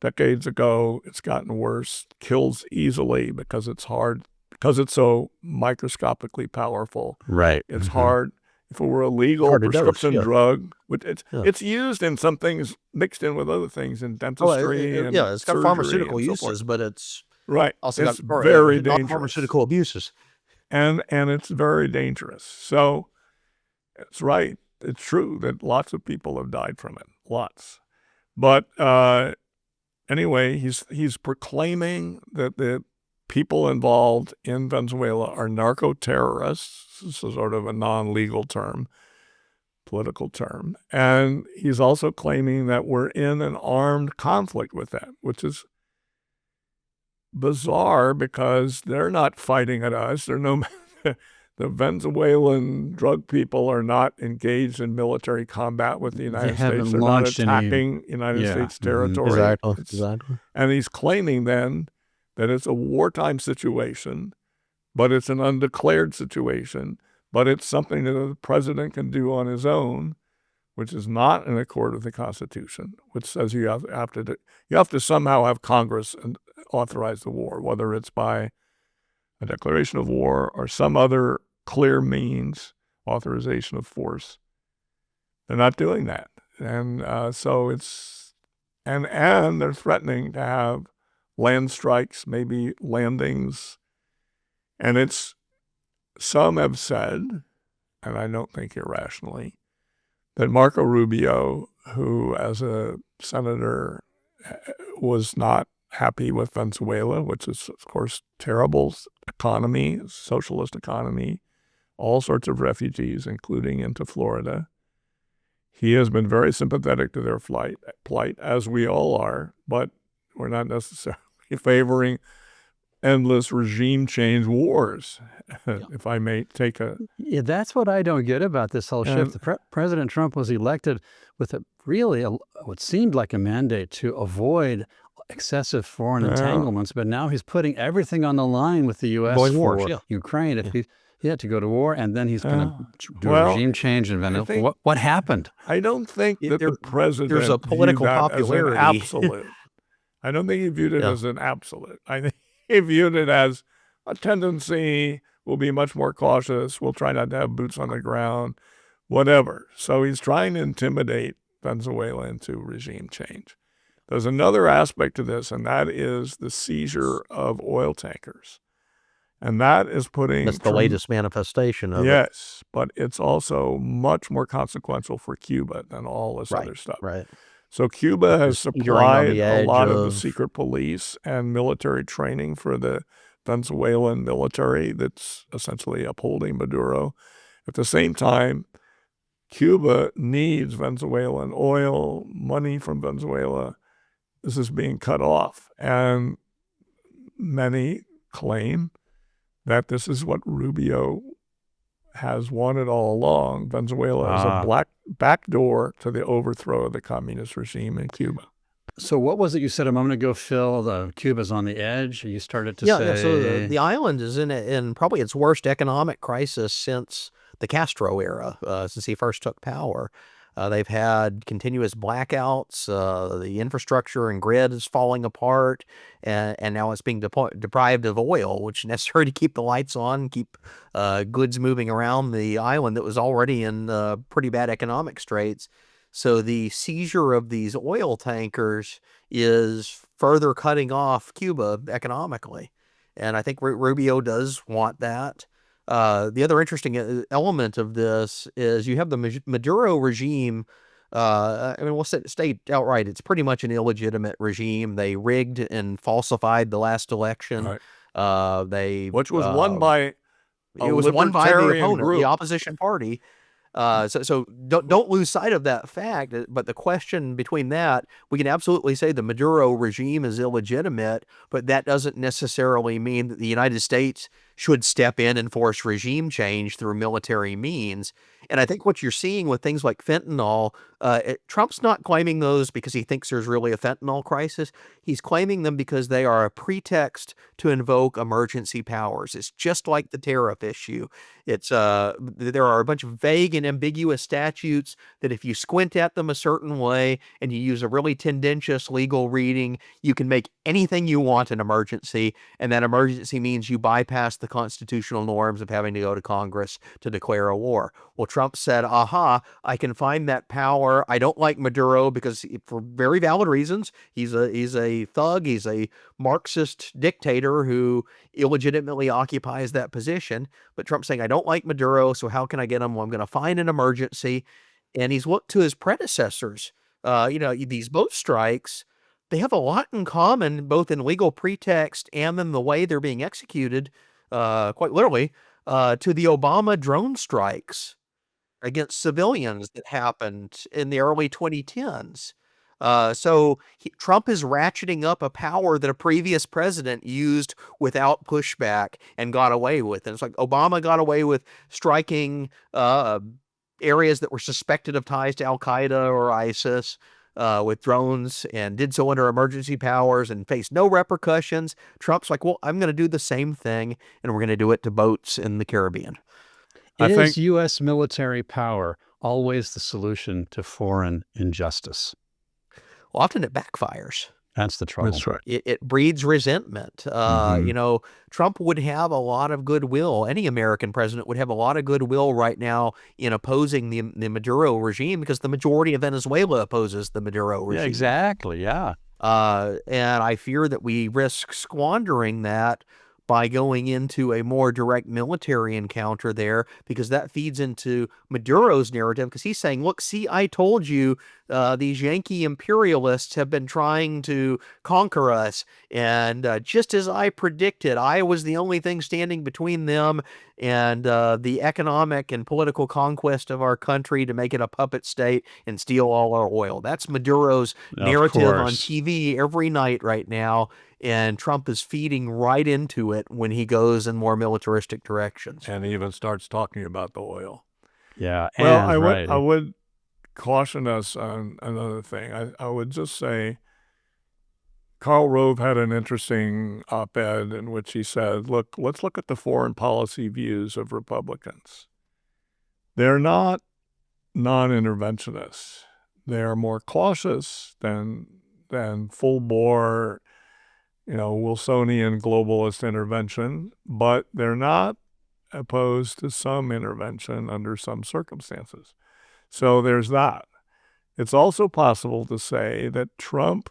decades ago. It's gotten worse, kills easily because it's hard, because it's so microscopically powerful. Right. It's hard. If it were a legal prescription drug, it's used in some things mixed in with other things in dentistry. It's got pharmaceutical uses, but it's also it's got very dangerous. Non-pharmaceutical abuses. And it's very dangerous. So it's right. It's true that lots of people have died from it. Lots. But anyway, he's proclaiming that the people involved in Venezuela are narco-terrorists. This is sort of a non-legal term, political term. And he's also claiming that we're in an armed conflict with them, which is bizarre because they're not fighting at us. The Venezuelan drug people are not engaged in military combat with the United States. They're not attacking United States territory. Exactly. And he's claiming then that it's a wartime situation, but it's an undeclared situation, but it's something that the president can do on his own, which is not in accord with the Constitution, which says you have to somehow have Congress and authorize the war, whether it's by a declaration of war or some other clear means, authorization of force. They're not doing that. And so it's, and they're threatening to have land strikes, maybe landings. And some have said, and I don't think irrationally, that Marco Rubio, who as a senator was not happy with Venezuela, which is, of course, terrible economy, socialist economy, all sorts of refugees, including into Florida. He has been very sympathetic to their plight, as we all are, but we're not necessarily favoring endless regime change wars, if I may take a... Yeah, that's what I don't get about this whole shift. President Trump was elected with what seemed like a mandate to avoid excessive foreign Yeah. entanglements, but now he's putting everything on the line with the U.S. Going for wars, yeah. Ukraine. If he had to go to war, and then he's going to do a Well, regime change in Venezuela. think- What happened? I don't think that the president there's a political viewed that popularity. as an absolute. I don't think he viewed it Yeah. as an absolute. I think he viewed it as a tendency. We'll be much more cautious. We'll try not to have boots on the ground, whatever. So he's trying to intimidate Venezuela into regime change. There's another aspect to this, and that is the seizure of oil tankers. And that is putting... That's the latest manifestation of it. Yes, but it's also much more consequential for Cuba than all this Right, other stuff. right. So Cuba has Just teetering on supplied the a edge lot of the of- secret police and military training for the Venezuelan military that's essentially upholding Maduro. At the same time, Cuba needs Venezuelan oil, money from Venezuela. This is being cut off. And many claim that this is what Rubio has wanted all along. Venezuela is a back door to the overthrow of the communist regime in Cuba. So what was it you said a moment ago, Phil? Cuba's on the edge. You started to say... Yeah, so the island is in probably its worst economic crisis since the Castro era, since he first took power. They've had continuous blackouts. The infrastructure and grid is falling apart, and now it's being deprived of oil, which is necessary to keep the lights on, keep goods moving around the island that was already in pretty bad economic straits. So the seizure of these oil tankers is further cutting off Cuba economically. And I think Rubio does want that. The other interesting element of this is you have the Maduro regime. I mean, we'll state outright, it's pretty much an illegitimate regime. They rigged and falsified the last election. Right. Which was won by it was won by the libertarian opponent, group. the opposition party. So don't lose sight of that fact. But the question between that, we can absolutely say the Maduro regime is illegitimate, but that doesn't necessarily mean that the United States should step in and force regime change through military means. And I think what you're seeing with things like fentanyl, Trump's not claiming those because he thinks there's really a fentanyl crisis. He's claiming them because they are a pretext to invoke emergency powers. It's just like the tariff issue. It's there are a bunch of vague and ambiguous statutes that if you squint at them a certain way and you use a really tendentious legal reading, you can make anything you want an emergency, and that emergency means you bypass the constitutional norms of having to go to Congress to declare a war. Well, Trump said, aha, I can find that power. I don't like Maduro because for very valid reasons, he's a thug, he's a Marxist dictator who illegitimately occupies that position. But Trump's saying, I don't like Maduro, so how can I get him? Well, I'm going to find an emergency. And he's looked to his predecessors. These boat strikes, they have a lot in common, both in legal pretext and in the way they're being executed, quite literally, to the Obama drone strikes against civilians that happened in the early 2010s. Trump is ratcheting up a power that a previous president used without pushback and got away with. And it's like Obama got away with striking areas that were suspected of ties to Al-Qaeda or ISIS with drones, and did so under emergency powers and faced no repercussions. Trump's like, well, I'm going to do the same thing, and we're going to do it to boats in the Caribbean. Is U.S. military power always the solution to foreign injustice? Well, often it backfires. That's the trouble. That's right. It breeds resentment. Trump would have a lot of goodwill. Any American president would have a lot of goodwill right now in opposing the Maduro regime, because the majority of Venezuela opposes the Maduro regime. Yeah, exactly. Yeah. And I fear that we risk squandering that by going into a more direct military encounter there, because that feeds into Maduro's narrative, because he's saying, look, see, I told you these Yankee imperialists have been trying to conquer us, and just as I predicted, I was the only thing standing between them and the economic and political conquest of our country to make it a puppet state and steal all our oil. That's Maduro's narrative on TV every night right now. And Trump is feeding right into it when he goes in more militaristic directions. And he even starts talking about the oil. Yeah. Well, I would caution us on another thing. I would just say Karl Rove had an interesting op-ed in which he said, look, let's look at the foreign policy views of Republicans. They're not non-interventionists. They're more cautious than full-bore, Wilsonian globalist intervention, but they're not opposed to some intervention under some circumstances. So there's that. It's also possible to say that Trump,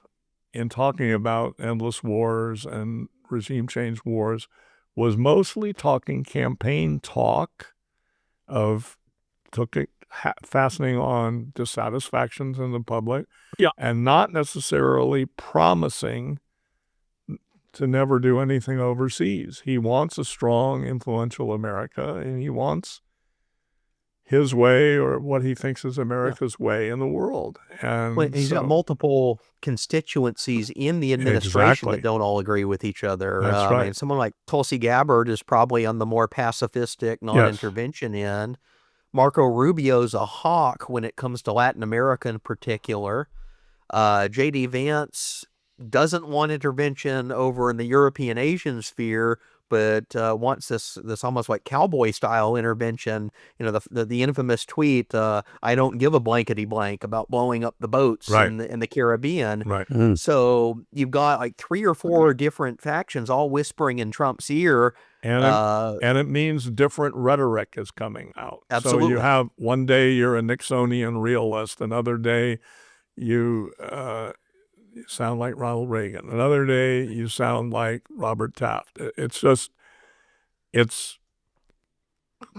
in talking about endless wars and regime change wars, was mostly talking campaign talk of fastening on dissatisfactions in the public, and not necessarily promising to never do anything overseas. He wants a strong, influential America, and he wants his way, or what he thinks is America's way in the world. And Well, he's got multiple constituencies in the administration that don't all agree with each other. That's right. I mean, someone like Tulsi Gabbard is probably on the more pacifistic, non-intervention end. Marco Rubio's a hawk when it comes to Latin America in particular. J.D. Vance doesn't want intervention over in the European Asian sphere, but wants this almost like cowboy style intervention. The infamous tweet, "I don't give a blankety blank" about blowing up the boats in the Caribbean. Right. So you've got like 3 or 4 different factions all whispering in Trump's ear. And it means different rhetoric is coming out. Absolutely. So you have one day you're a Nixonian realist, another day you sound like Ronald Reagan, another day you sound like Robert Taft. It's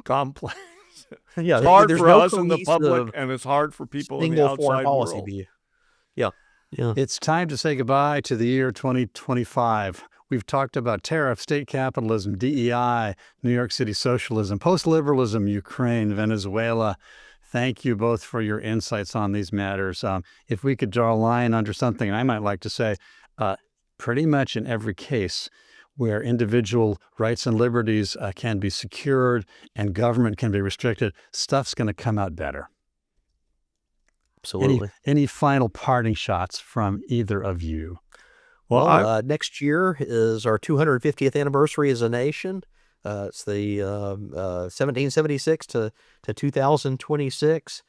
complex. Yeah, it's hard there's for no us in the public, cohesive and it's hard for people in the single foreign outside policy world. view. Yeah. It's time to say goodbye to the year 2025. We've talked about tariffs, state capitalism, DEI, New York City socialism, post-liberalism, Ukraine, Venezuela. Thank you both for your insights on these matters. If we could draw a line under something, I might like to say, pretty much in every case where individual rights and liberties can be secured and government can be restricted, stuff's going to come out better. Absolutely. Any final parting shots from either of you? Well, next year is our 250th anniversary as a nation. It's the 1776 to 2026.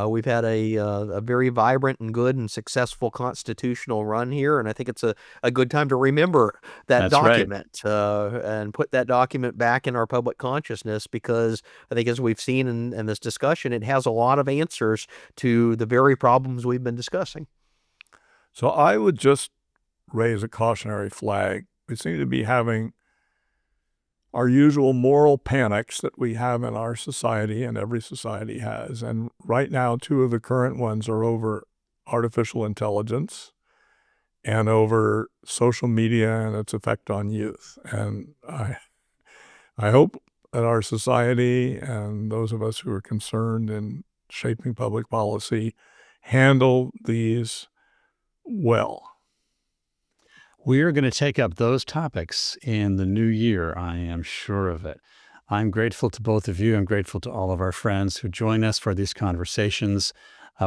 We've had a very vibrant and good and successful constitutional run here, and I think it's a good time to remember that document and put that document back in our public consciousness, because I think, as we've seen in this discussion, it has a lot of answers to the very problems we've been discussing. So I would just raise a cautionary flag. We seem to be having our usual moral panics that we have in our society, and every society has. And right now, 2 of the current ones are over artificial intelligence and over social media and its effect on youth. And I hope that our society and those of us who are concerned in shaping public policy handle these well. We are going to take up those topics in the new year. I am sure of it. I'm grateful to both of you. I'm grateful to all of our friends who join us for these conversations.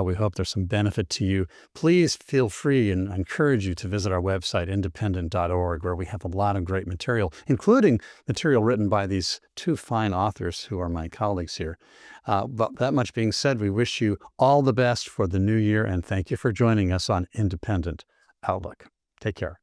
We hope there's some benefit to you. Please feel free, and I encourage you to visit our website, independent.org, where we have a lot of great material, including material written by these 2 fine authors who are my colleagues here. But that much being said, we wish you all the best for the new year, and thank you for joining us on Independent Outlook. Take care.